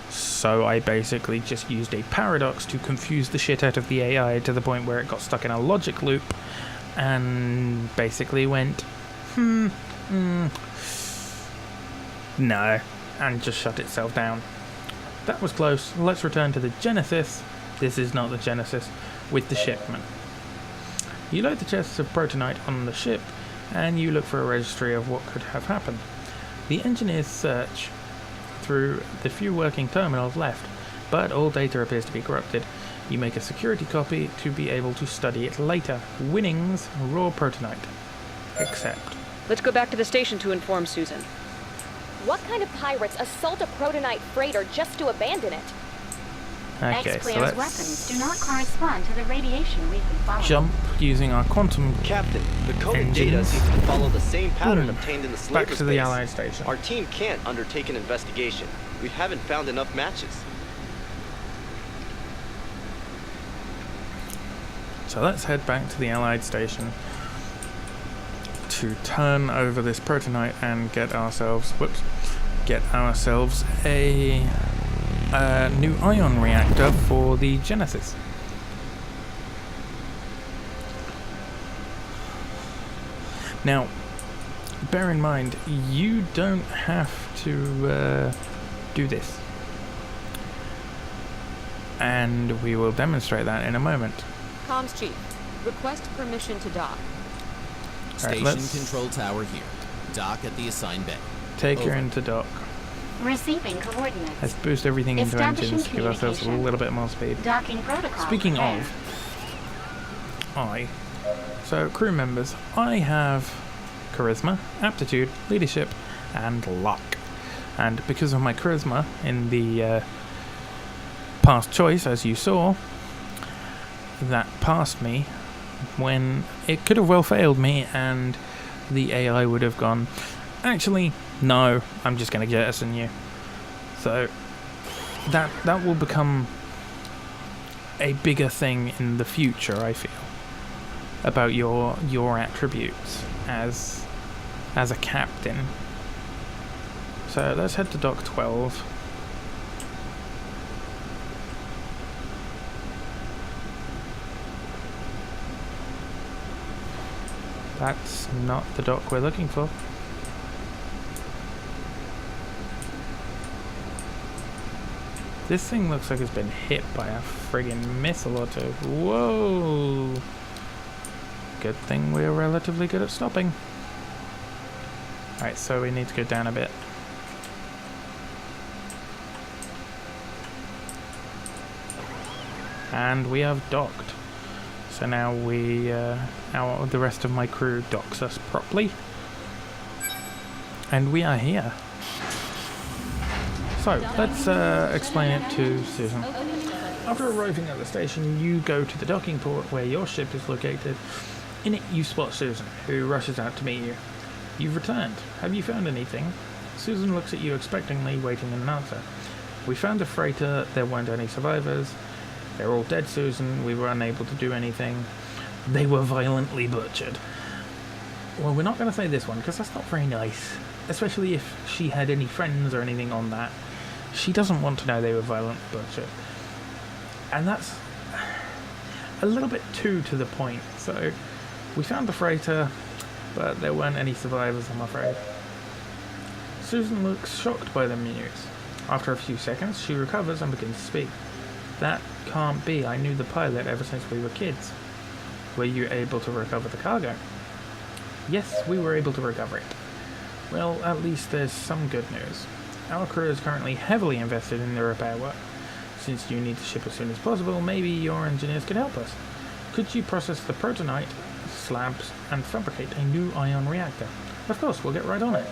So I basically just used a paradox to confuse the shit out of the AI to the point where it got stuck in a logic loop and basically went, no, and just shut itself down. That was close. Let's return to the Genesis. This is not the Genesis, with the shipment. You load the chests of protonite on the ship, and you look for a registry of what could have happened. The engineers search through the few working terminals left, but all data appears to be corrupted. You make a security copy to be able to study it later. Winnings, raw protonite. Accept. Let's go back to the station to inform Susan. What kind of pirates assault a protonite freighter just to abandon it? Okay, X-Player's weapons do not correspond to the radiation we've been following. Jump using our quantum Captain, the coded data engines. seems to follow the same pattern obtained in the Back slaver's to the base. Allied station. Our team can't undertake an investigation. We haven't found enough matches. So let's head back to the Allied station to turn over this protonite and get ourselves a new ion reactor for the Genesis. Now, bear in mind, you don't have to do this. And we will demonstrate that in a moment. Comms Chief, request permission to dock. Alright, Station control tower here. Dock at the assigned bay. Take her Over. into dock. Receiving coordinates. Let's boost everything into Establishing engines, give ourselves a communication. little bit more speed. Docking protocol. Speaking prepared. of, so crew members, I have charisma, aptitude, leadership, and luck. And because of my charisma in the past choice, as you saw, that passed me when it could have well failed me, and the AI would have gone, actually, no, I'm just going to jettison you. So that will become a bigger thing in the future, I feel, about your attributes as a captain. So let's head to Dock 12. That's not the dock we're looking for. This thing looks like it's been hit by a friggin' missile or two. Whoa! Good thing we're relatively good at stopping. Alright, so we need to go down a bit. And we have docked. So now the rest of my crew docks us properly. And we are here. So, let's explain it to Susan. After arriving at the station, you go to the docking port where your ship is located. In it, you spot Susan, who rushes out to meet you. You've returned. Have you found anything? Susan looks at you expectantly, waiting an answer. We found a freighter. There weren't any survivors. They're all dead, Susan. We were unable to do anything. They were violently butchered. Well, we're not going to say this one, because that's not very nice. Especially if she had any friends or anything on that. She doesn't want to know they were violently butchered. And that's a little bit too to the point. So, we found the freighter, but there weren't any survivors, I'm afraid. Susan looks shocked by the news. After a few seconds, she recovers and begins to speak. That can't be. I knew the pilot ever since we were kids. Were you able to recover the cargo? Yes, we were able to recover it. Well, at least there's some good news. Our crew is currently heavily invested in the repair work. Since you need the ship as soon as possible, maybe your engineers could help us. Could you process the protonite slabs and fabricate a new ion reactor? Of course, we'll get right on it.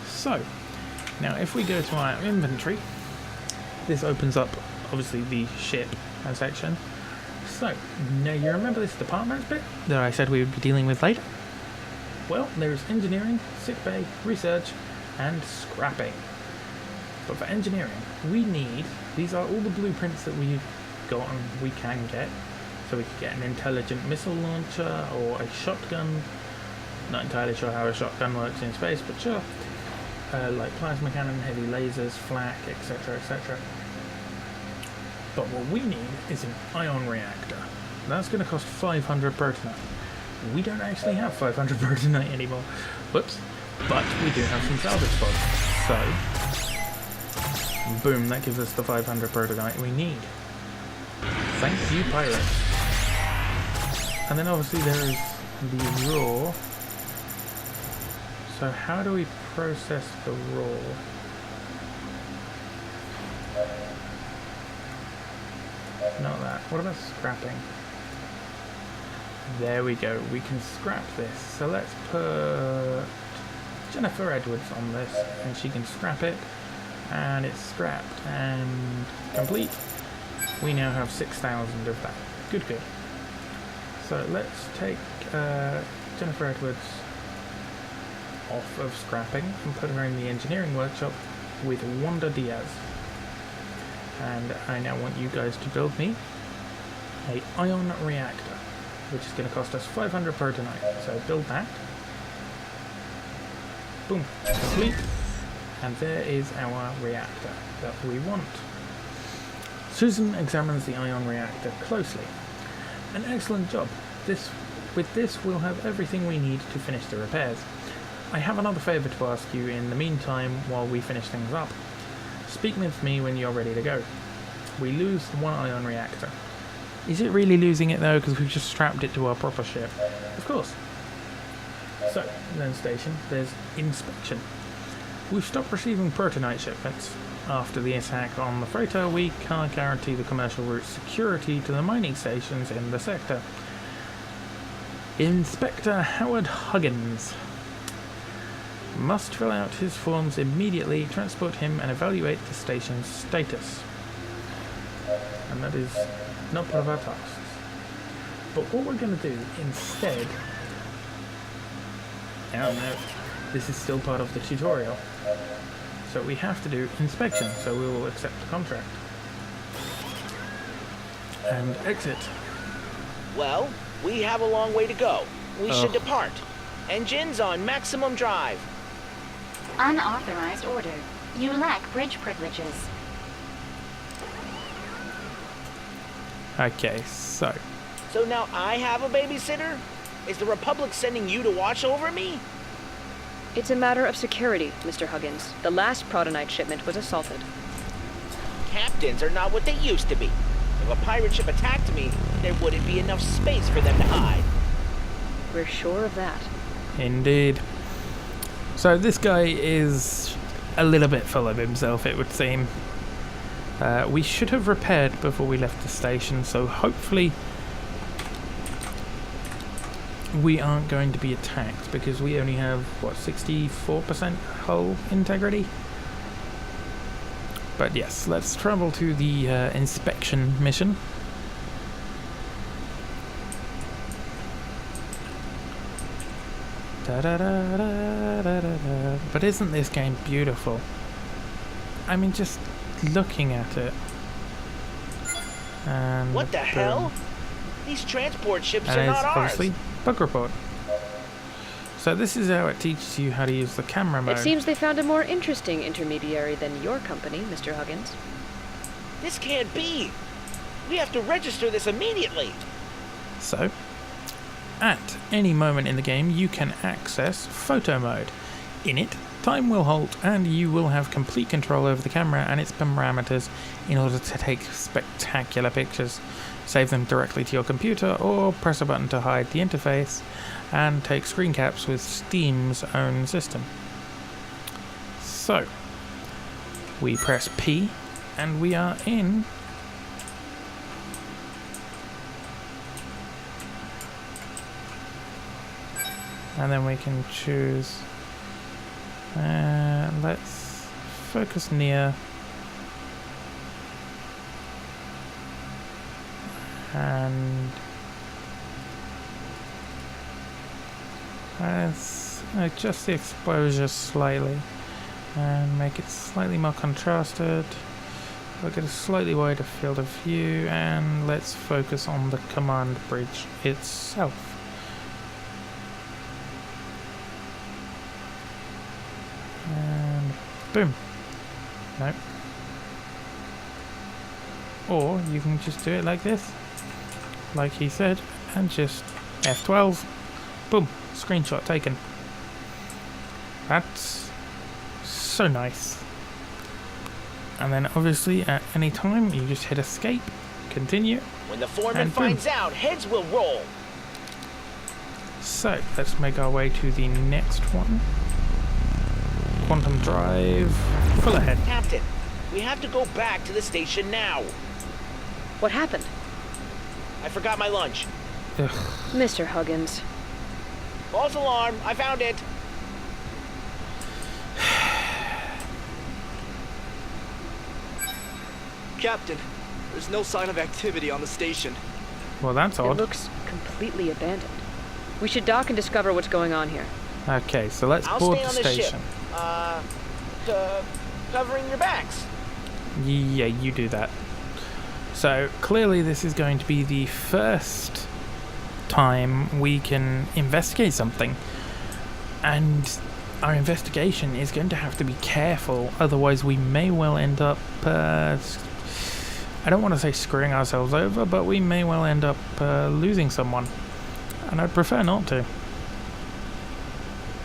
So, now if we go to our inventory, this opens up, obviously, the ship section. So, now you remember this department bit that I said we would be dealing with later? Well, there's engineering, sickbay, research, and scrapping. But for engineering, we need, these are all the blueprints that we've got and we can get. So we could get an intelligent missile launcher or a shotgun. Not entirely sure how a shotgun works in space, but sure. Like plasma cannon, heavy lasers, flak, etc, etc. But what we need is an ion reactor. That's going to cost 500 protonite. We don't actually have 500 protonite anymore. Whoops. But we do have some salvage pods. So, boom, that gives us the 500 protonite we need. Thank you, pirates. And then obviously there is the raw. So how do we process the raw? Not that. What about scrapping? There we go. We can scrap this. So let's put Jennifer Edwards on this, and she can scrap it. And it's scrapped and complete. We now have 6,000 of that. Good, good. So let's take Jennifer Edwards off of scrapping and put her in the engineering workshop with Wanda Diaz. And I now want you guys to build me a ion reactor, which is going to cost us 500 protonite. So build that. Boom. Complete. And there is our reactor that we want. Susan examines the ion reactor closely. An excellent job. With this, we'll have everything we need to finish the repairs. I have another favour to ask you in the meantime while we finish things up. Speak with me when you're ready to go. We lose one ion reactor. Is it really losing it though, because we've just strapped it to our proper ship? Of course. So, then station, there's inspection. We've stopped receiving protonite shipments. After the attack on the freighter, we can't guarantee the commercial route's security to the mining stations in the sector. Inspector Howard Huggins must fill out his forms immediately, transport him, and evaluate the station's status. And that is not part of our tasks. But what we're going to do instead... Oh no, this is still part of the tutorial. So we have to do inspection, so we will accept the contract. And exit. Well, we have a long way to go. We should depart. Engines on maximum drive. Unauthorized order. You lack bridge privileges. Okay, so... So now I have a babysitter? Is the Republic sending you to watch over me? It's a matter of security, Mr. Huggins. The last protonite shipment was assaulted. Captains are not what they used to be. If a pirate ship attacked me, there wouldn't be enough space for them to hide. We're sure of that. Indeed. So this guy is a little bit full of himself, it would seem. We should have repaired before we left the station, so hopefully we aren't going to be attacked, because we only have, what, 64% hull integrity? But yes, let's travel to the inspection mission. But isn't this game beautiful? I mean, just looking at it. And what the hell? These transport ships and are not ours. Obviously, bug report. So this is how it teaches you how to use the camera mode. It seems they found a more interesting intermediary than your company, Mr. Huggins. This can't be. We have to register this immediately. So, at any moment in the game, you can access photo mode. In it, time will halt and you will have complete control over the camera and its parameters in order to take spectacular pictures. Save them directly to your computer or press a button to hide the interface and take screen caps with Steam's own system. So, we press P and we are in and then we can choose let's focus near and let's adjust the exposure slightly and make it slightly more contrasted. We'll get a slightly wider field of view and let's focus on the command bridge itself. And boom. Nope. Or you can just do it like this, like he said, and just F12. Boom. Screenshot taken. That's so nice. And then obviously at any time you just hit escape, continue. When the foreman finds out, heads will roll. So let's make our way to the next one. Quantum drive, full ahead. Captain, we have to go back to the station now. What happened? I forgot my lunch. Ugh. Mr. Huggins. False alarm, I found it. Captain, there's no sign of activity on the station. Well, that's It odd. looks completely abandoned. We should dock and discover what's going on here. Okay, so let's I'll board stay the on the station. ship. Covering your backs. Yeah, you do that. So clearly this is going to be the first time we can investigate something, and our investigation is going to have to be careful, otherwise we may well end up I don't want to say screwing ourselves over, but we may well end up losing someone, and I'd prefer not to.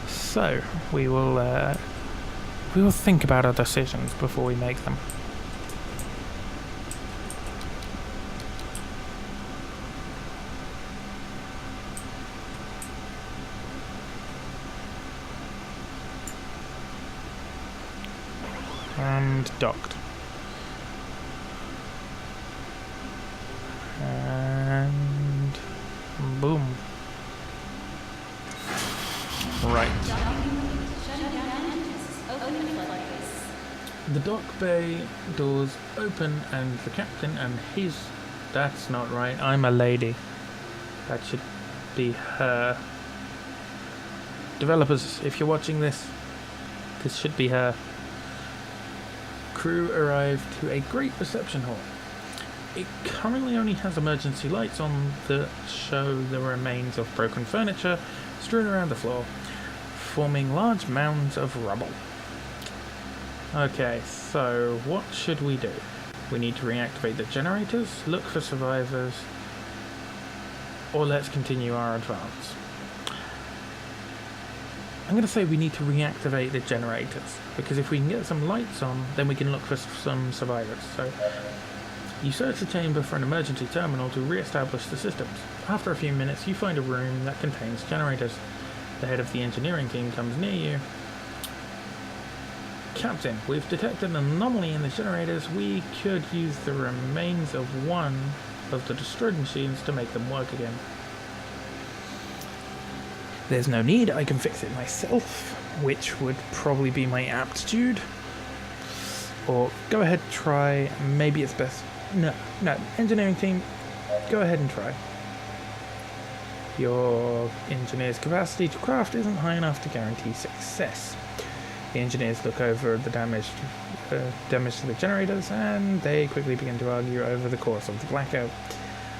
So we will think about our decisions before we make them. and docked. And boom. Right. The dock bay doors open and the captain and his... That's not right. I'm a lady. That should be her. Developers, if you're watching this should be her. Crew arrive to a great reception hall. It currently only has emergency lights on that show the remains of broken furniture strewn around the floor, forming large mounds of rubble. Okay, so what should we do? We need to reactivate the generators, look for survivors, or let's continue our advance. I'm going to say we need to reactivate the generators, because if we can get some lights on, then we can look for some survivors. So, you search the chamber for an emergency terminal to re-establish the systems. After a few minutes, you find a room that contains generators. The head of the engineering team comes near you. Captain, we've detected an anomaly in the generators. We could use the remains of one of the destroyed machines to make them work again. There's no need, I can fix it myself, which would probably be my aptitude. Or go ahead, try, maybe it's best. No, engineering team, go ahead and try. Your engineer's capacity to craft isn't high enough to guarantee success. The engineers look over the damage to the generators, and they quickly begin to argue over the cause of the blackout.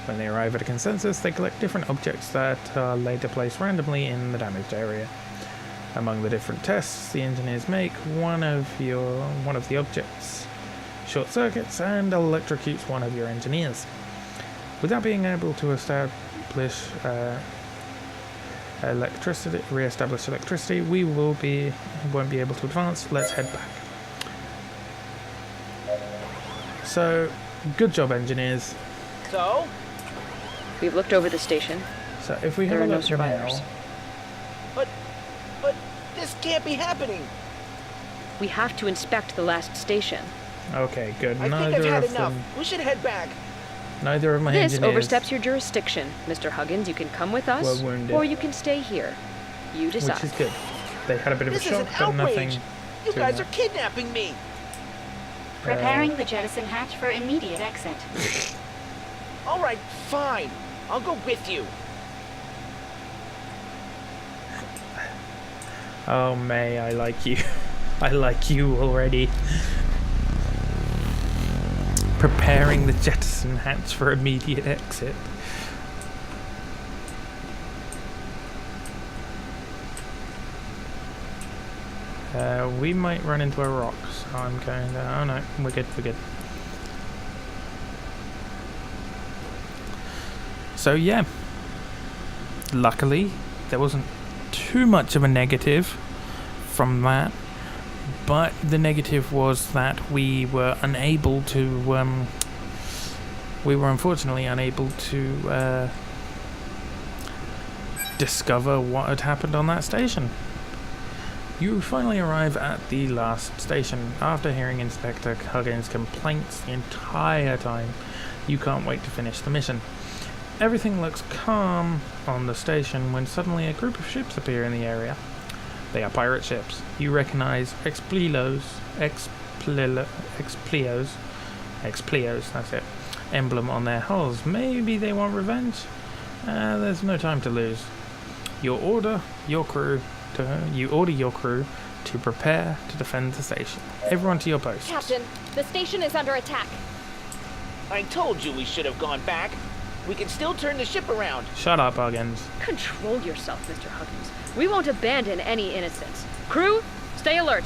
When they arrive at a consensus, they collect different objects that are later placed randomly in the damaged area. Among the different tests the engineers make, one of the objects short circuits and electrocutes one of your engineers. Without being able to establish re-establish electricity, we won't be able to advance. Let's head back. So, good job, engineers. So? We've looked over the station. So if we have There a are no look survivors. now, But this can't be happening. We have to inspect the last station. okay, good. I think I've had enough. them, We should head back. neither of my This engineers oversteps your jurisdiction, Mr. Huggins. You can come with us, were wounded, or you can stay here. You decide. which is good. They had a bit of This a is an shock, but nothing. outrage. You too guys much. are kidnapping me. Preparing the jettison hatch for immediate exit. All right, fine. I'll go with you. Oh, May, I like you. I like you already. Preparing the jettison hatch for immediate exit. We might run into a rock, so I'm going to... Oh no, we're good. So yeah, luckily there wasn't too much of a negative from that, but the negative was that we were unable to, we were unfortunately unable to discover what had happened on that station. You finally arrive at the last station. After hearing Inspector Huggins' complaints the entire time, you can't wait to finish the mission. Everything looks calm on the station when suddenly a group of ships appear in the area. They are pirate ships. You recognize Explios, that's it, emblem on their hulls. Maybe they want revenge? There's no time to lose. You order your crew to prepare to defend the station. Everyone to your posts. Captain, the station is under attack. I told you we should have gone back. We can still turn the ship around. Shut up, Huggins. Control yourself, Mr. Huggins. We won't abandon any innocents. Crew, stay alert.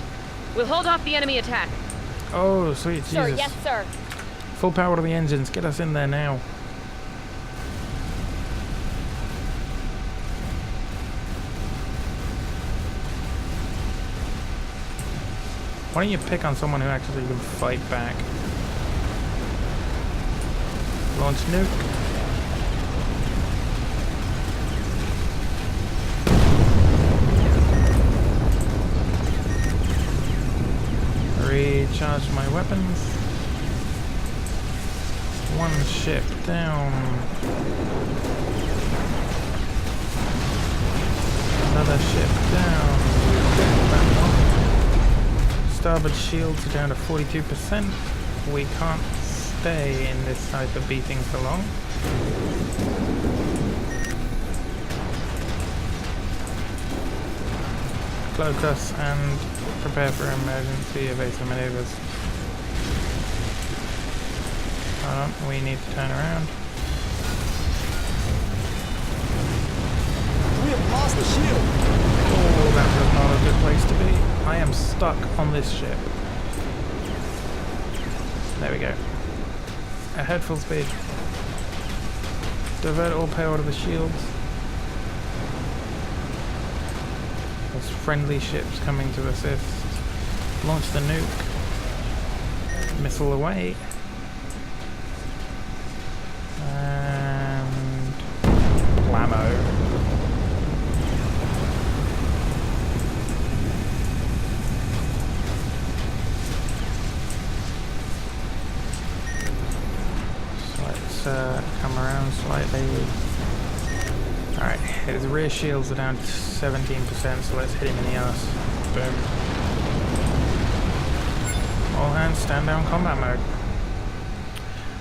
We'll hold off the enemy attack. Oh, sweet Sir, Jesus. yes, sir. Full power to the engines. Get us in there now. Why don't you pick on someone who actually can fight back? Launch nuke. recharge my weapons. One ship down. Another ship down. That one. Starboard shields are down to 42%. We can't stay in this type of beating for long. Cloak us and prepare for emergency evasive maneuvers. We need to turn around. We have lost the shield. Oh, that was not a good place to be. I am stuck on this ship. There we go. Ahead full speed. Divert all power to the shields. There's friendly ships coming to assist. Launch the nuke. Missile away. And blammo. So let's come around slightly. Alright, his rear shields are down to 17%, so let's hit him in the ass. Boom. All hands, stand down, combat mode.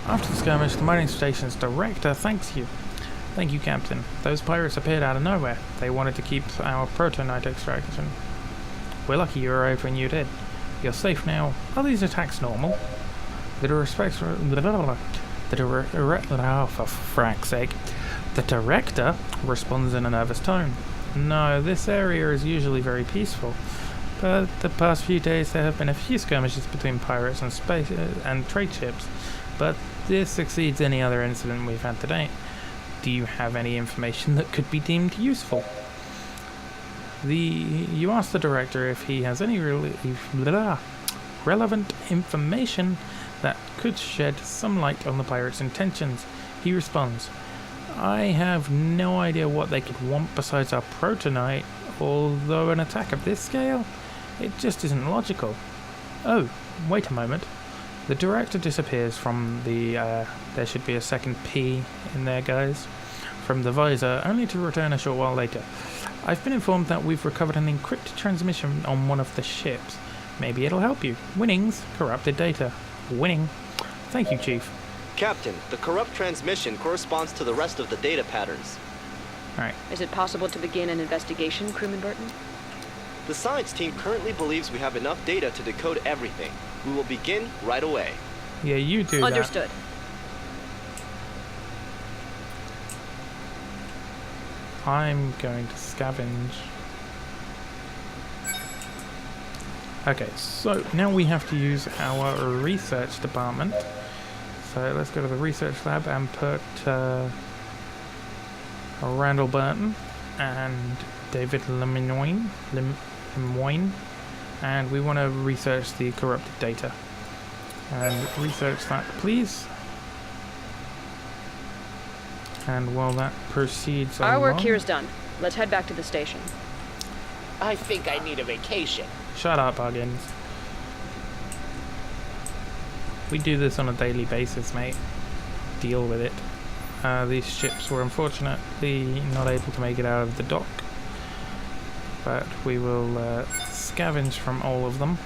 After the skirmish, the mining station's director thanks you. Thank you, Captain. Those pirates appeared out of nowhere. They wanted to keep our protonite extraction. We're lucky you arrived when you did. You're safe now. Are these attacks normal? For frack's sake. The director responds in a nervous tone. No, this area is usually very peaceful. But the past few days there have been a few skirmishes between pirates and space and trade ships. But this exceeds any other incident we've had to date. Do you have any information that could be deemed useful? You ask the director if he has any relevant information that could shed some light on the pirates' intentions. He responds, I have no idea what they could want besides our protonite, although an attack of this scale, it just isn't logical. Oh, wait a moment. The director disappears from the, there should be a second P in there, guys, from the visor, only to return a short while later. I've been informed that we've recovered an encrypted transmission on one of the ships. Maybe it'll help you. Winnings, corrupted data. Winning. Thank you, Chief. Captain, the corrupt transmission corresponds to the rest of the data patterns. Alright. Is it possible to begin an investigation, Crewman Burton? The science team currently believes we have enough data to decode everything. We will begin right away. Yeah, you do Understood. That. I'm going to scavenge. Okay, so now we have to use our research department. So let's go to the research lab and put Randall Burton and David Lemoyne, and we want to research the corrupted data. And research that, please. And while that proceeds Our work along, here is done. Let's head back to the station. I think I need a vacation. Shut up, Huggins. We do this on a daily basis, mate. Deal with it. These ships were unfortunately not able to make it out of the dock, but we will scavenge from all of them,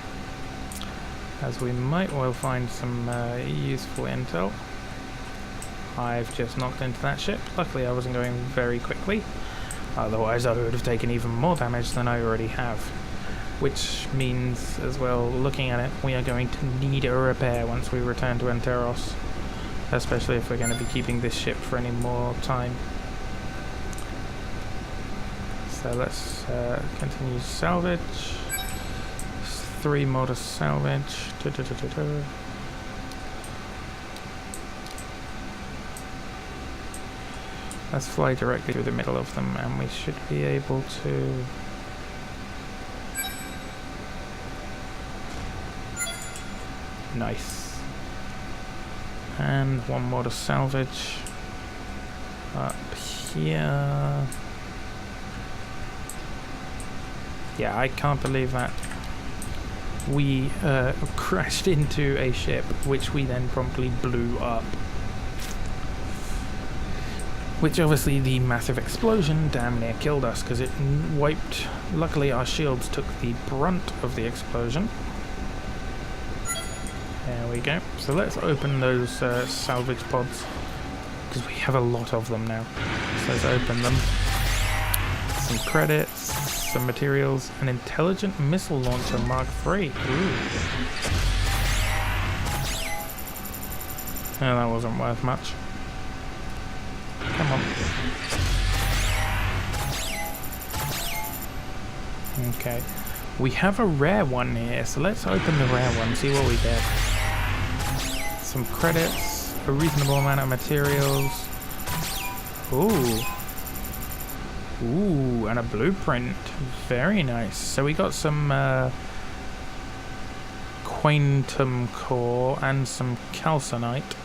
as we might well find some useful intel. I've just knocked into that ship. Luckily I wasn't going very quickly, otherwise I would have taken even more damage than I already have. Which means, as well, looking at it, we are going to need a repair once we return to Enteros, especially if we're going to be keeping this ship for any more time. So let's continue salvage. 3 more to salvage. Let's fly directly through the middle of them, and we should be able to... Nice. And 1 more to salvage. Up here. Yeah, I can't believe that. we crashed into a ship, which we then promptly blew up. Which obviously the massive explosion damn near killed us because it wiped. Luckily our shields took the brunt of the explosion. There we go. So let's open those salvage pods because we have a lot of them now. So let's open them. Some credits, some materials, an intelligent missile launcher Mark III. Ooh. No, that wasn't worth much. Come on. Okay. We have a rare one here, so let's open the rare one, see what we get. Some credits, a reasonable amount of materials. Ooh. Ooh, and a blueprint. Very nice. So we got some quantum core and some calcinite.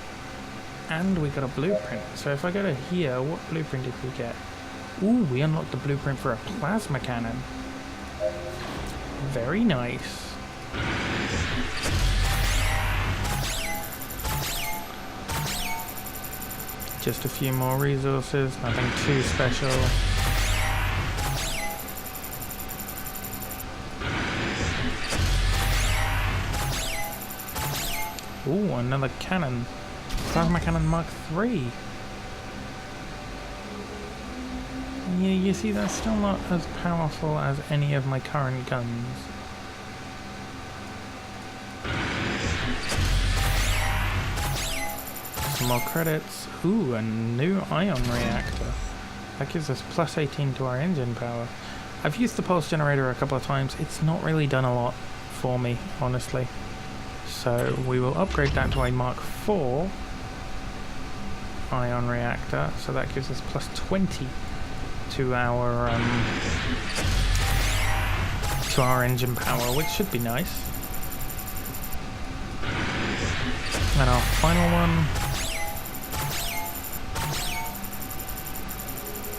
And we got a blueprint. So if I go to here, what blueprint did we get? Ooh, we unlocked the blueprint for a plasma cannon. Very nice. Just a few more resources, nothing too special. Ooh, another cannon. Plasma Cannon Mark III. Yeah, you see, that's still not as powerful as any of my current guns. Some more credits. Ooh, a new ion reactor. That gives us plus 18 to our engine power. I've used the pulse generator a couple of times. It's not really done a lot for me, honestly. So we will upgrade that to a Mark IV ion reactor, so that gives us plus 20 to our engine power, which should be nice. And our final one.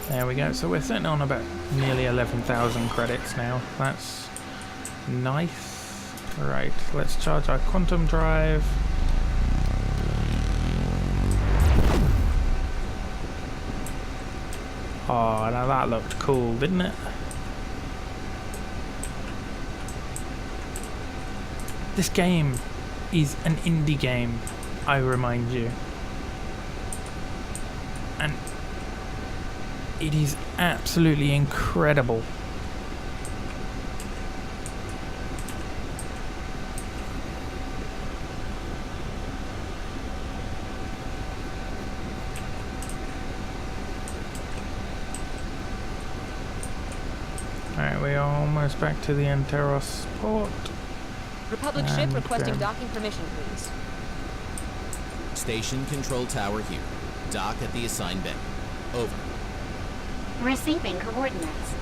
There we go. So we're sitting on about nearly 11,000 credits now. That's nice. Right, let's charge our quantum drive. Oh, now that looked cool, didn't it? This game is an indie game, I remind you. And it is absolutely incredible. Alright, we are almost back to the Enteros port. Republic ship requesting docking permission, please. Station control tower here. Dock at the assigned bay. Over. Receiving coordinates.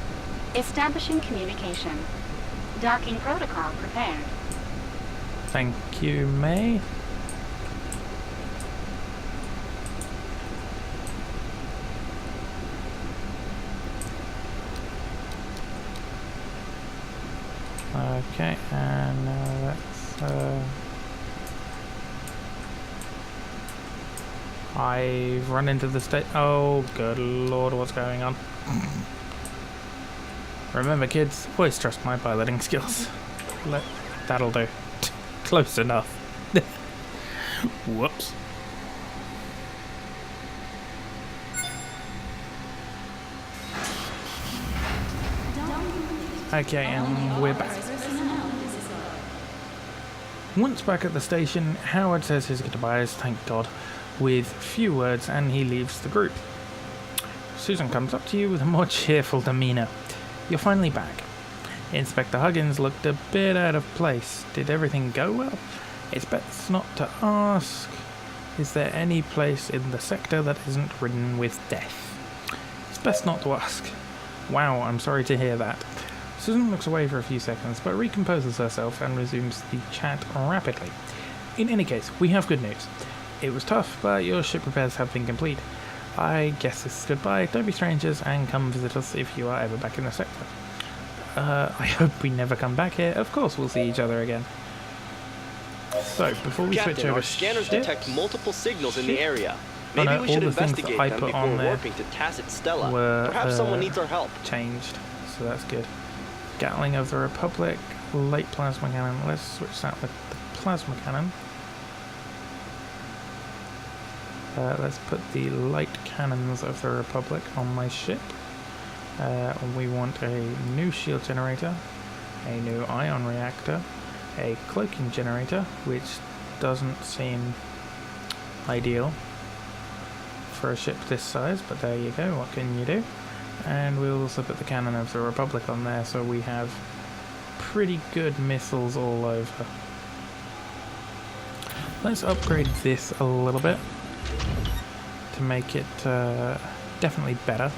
Establishing communication. Docking protocol prepared. Thank you, May. Okay, and let's I've run into the state. Oh, good lord, what's going on? Remember, kids, always trust my piloting skills. That'll do. Close enough. Whoops. Okay, and we're back. Once back at the station, Howard says his goodbyes, thank God, with few words, and he leaves the group. Susan comes up to you with a more cheerful demeanour. You're finally back. Inspector Huggins looked a bit out of place. Did everything go well? It's best not to ask. Is there any place in the sector that isn't ridden with death? It's best not to ask. Wow, I'm sorry to hear that. Susan looks away for a few seconds, but recomposes herself and resumes the chat rapidly. In any case, we have good news. It was tough, but your ship repairs have been complete. I guess this is goodbye. Don't be strangers and come visit us if you are ever back in the sector. I hope we never come back here. Of course we'll see each other again. So, before we switch Captain, over our scanners ships, detect multiple signals in the area. Oh, Maybe no, we all should the things that investigate I them put before on there warping to Tacit Stella. were, Perhaps someone needs our help. changed, so that's good. Gatling of the Republic, light plasma cannon. Let's switch that with the plasma cannon. Let's put the light cannons of the Republic on my ship. We want a new shield generator, a new ion reactor, a cloaking generator, which doesn't seem ideal for a ship this size, but there you go, what can you do? And we'll also put the cannon of the Republic on there, so we have pretty good missiles all over. Let's upgrade this a little bit to make it definitely better.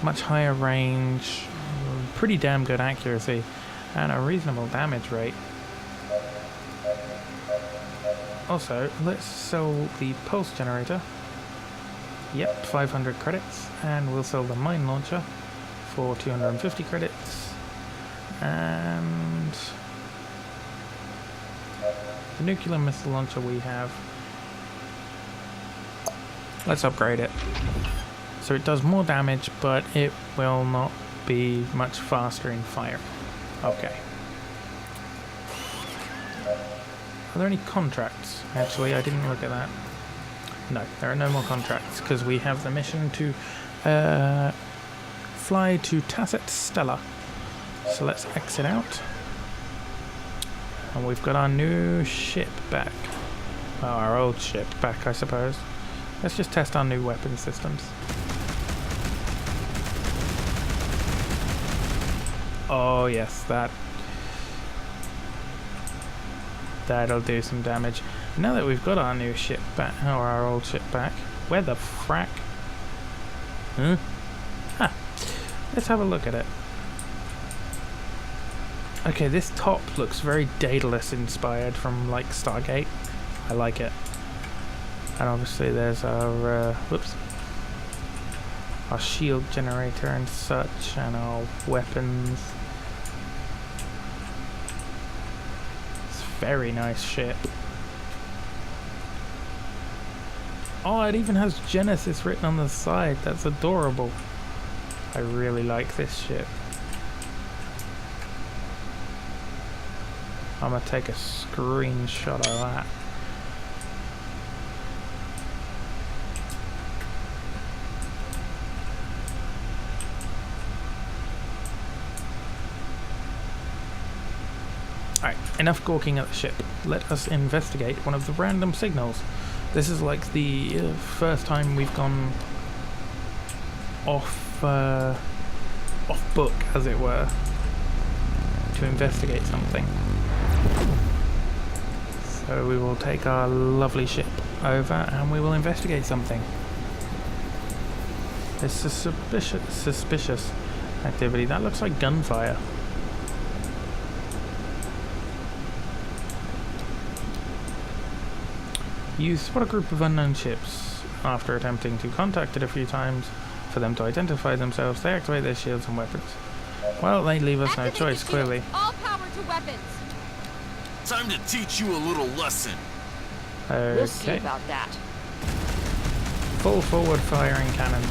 Much higher range, pretty damn good accuracy, and a reasonable damage rate. Also, let's sell the pulse generator. Yep, 500 credits, and we'll sell the mine launcher for 250 credits. And the nuclear missile launcher we have, let's upgrade it. So it does more damage, but it will not be much faster in fire. Okay. Are there any contracts? Actually, I didn't look at that. No, there are no more contracts, because we have the mission to fly to Tacit Stella. So let's exit out. And we've got our new ship back. Well, our old ship back, I suppose. Let's just test our new weapon systems. Oh yes, that'll do some damage. Now that we've got our new ship back, or our old ship back, where the frack? Huh? Ah, let's have a look at it. Okay, this top looks very Daedalus inspired from like Stargate. I like it. And obviously there's our whoops, our shield generator and such, and our weapons. It's a very nice ship. Oh, it even has Genesis written on the side. That's adorable. I really like this ship. I'm gonna take a screenshot of that. Alright, enough gawking at the ship. Let us investigate one of the random signals. This is like the first time we've gone off book, as it were, to investigate something. So we will take our lovely ship over and we will investigate something. It's a suspicious activity. That looks like gunfire. You spot a group of unknown ships. After attempting to contact it a few times for them to identify themselves, they activate their shields and weapons. Well, they leave us no choice, clearly. All power to weapons. Time to teach you a little lesson. We'll see Okay. about that. Full forward firing cannons.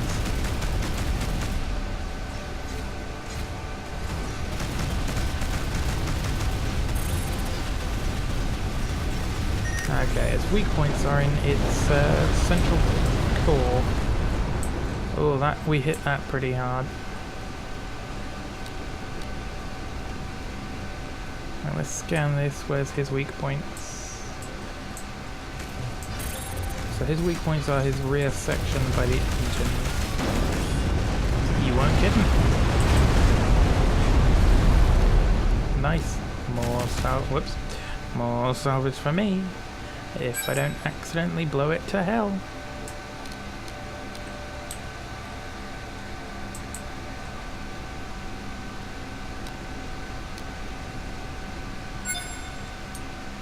Okay, its weak points are in its central core. Oh, that we hit that pretty hard. Right, let's scan this. Where's his weak points? So his weak points are his rear section by the engines. You weren't kidding. Nice. More salvage for me. If I don't accidentally blow it to hell.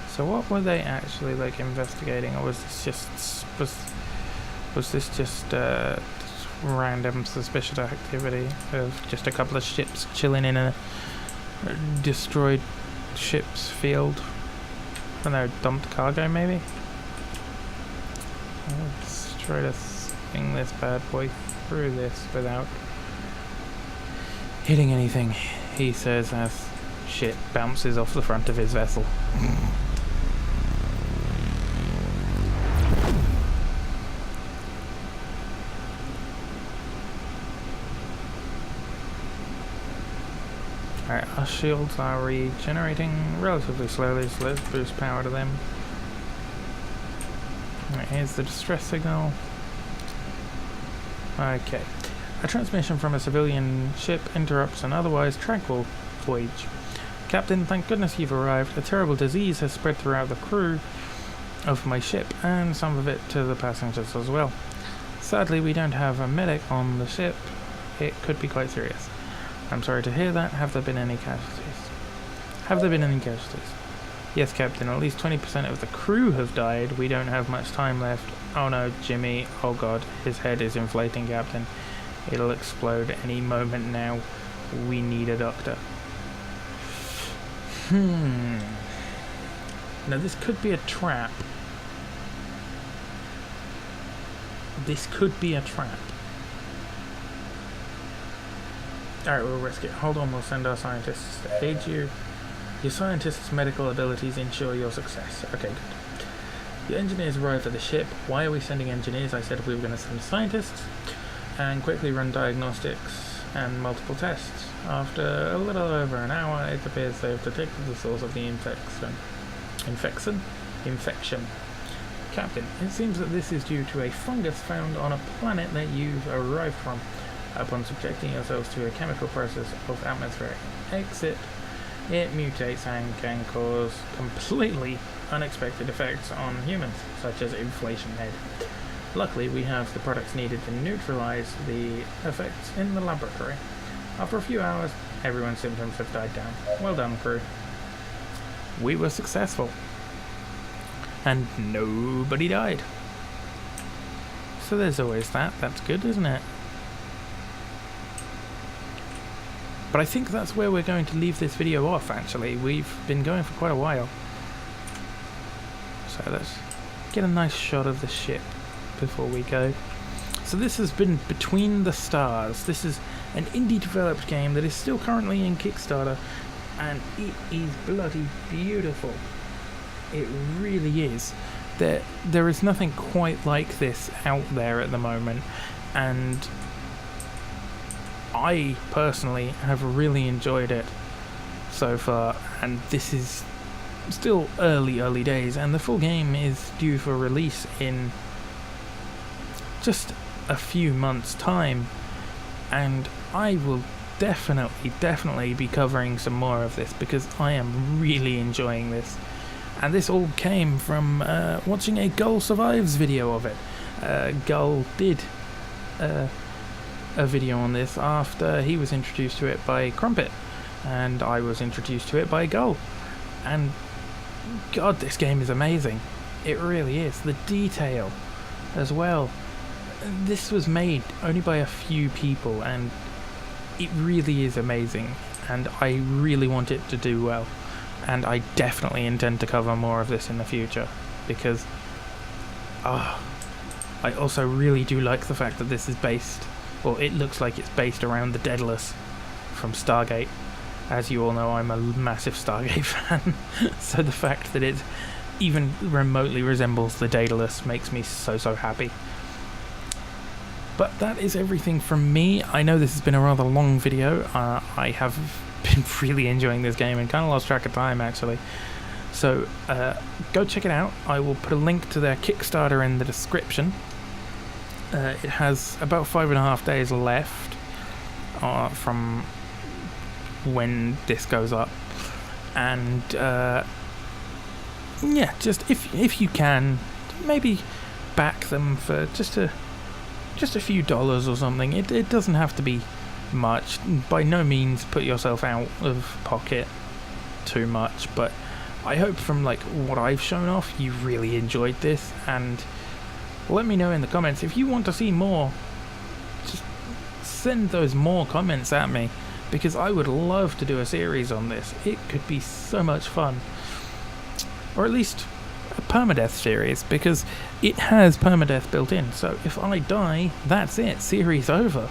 So what were they actually like investigating, or was this just random suspicious activity of just a couple of ships chilling in a destroyed ship's field. I don't know, dumped cargo maybe? Let's try to swing this bad boy through this without hitting anything, he says as shit bounces off the front of his vessel. Alright, our shields are regenerating relatively slowly, so let's boost power to them. Alright, here's the distress signal. Okay. A transmission from a civilian ship interrupts an otherwise tranquil voyage. Captain, thank goodness you've arrived. A terrible disease has spread throughout the crew of my ship, and some of it to the passengers as well. Sadly, we don't have a medic on the ship. It could be quite serious. I'm sorry to hear that. Have there been any casualties? Yes, Captain. At least 20% of the crew have died. We don't have much time left. Oh no, Jimmy. Oh god. His head is inflating, Captain. It'll explode any moment now. We need a doctor. Now this could be a trap. Alright, we'll risk it. Hold on, we'll send our scientists to aid you. Your scientists' medical abilities ensure your success. Okay, good. The engineers arrived at the ship. Why are we sending engineers? I said we were going to send scientists. And quickly run diagnostics and multiple tests. After a little over an hour, it appears they've detected the source of the infection. Captain, it seems that this is due to a fungus found on a planet that you've arrived from. Upon subjecting yourselves to a chemical process of atmospheric exit, it mutates and can cause completely unexpected effects on humans, such as inflation head. Luckily, we have the products needed to neutralize the effects in the laboratory. After a few hours, everyone's symptoms have died down. Well done, crew. We were successful. And nobody died. So there's always that. That's good, isn't it? But I think that's where we're going to leave this video off, actually. We've been going for quite a while. So let's get a nice shot of the ship before we go. So this has been Between the Stars. This is an indie developed game that is still currently in Kickstarter, and it is bloody beautiful. It really is. There is nothing quite like this out there at the moment, and I personally have really enjoyed it so far, and this is still early days, and the full game is due for release in just a few months' time, and I will definitely be covering some more of this because I am really enjoying this. And this all came from watching a GulSurvives video of it. Gul did a video on this after he was introduced to it by Crumpet, and I was introduced to it by Gul. And god, this game is amazing. It really is. The detail as well. This was made only by a few people, and it really is amazing, and I really want it to do well. And I definitely intend to cover more of this in the future, because I also really do like the fact that this is based, well, it looks like it's based around the Daedalus from Stargate. As you all know, I'm a massive Stargate fan, so the fact that it even remotely resembles the Daedalus makes me so happy. But that is everything from me. I know this has been a rather long video. I have been really enjoying this game and kind of lost track of time, actually. So go check it out. I will put a link to their Kickstarter in the description. It has about 5.5 days left from when this goes up. And yeah, just if you can, maybe back them for just a few dollars or something. It doesn't have to be much. By no means put yourself out of pocket too much, but I hope from like what I've shown off you really enjoyed this, and let me know in the comments if you want to see more. Just send those more comments at me, because I would love to do a series on this. It could be so much fun. Or at least a permadeath series, because it has permadeath built in. So if I die, that's it, series over.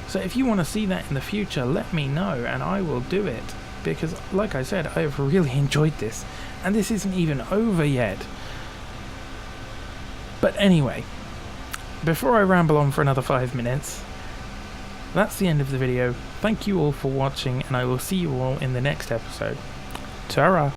So if you want to see that in the future, let me know and I will do it. Because like I said, I've really enjoyed this. And this isn't even over yet. But anyway, before I ramble on for another 5 minutes, that's the end of the video. Thank you all for watching, and I will see you all in the next episode. Ta-ra!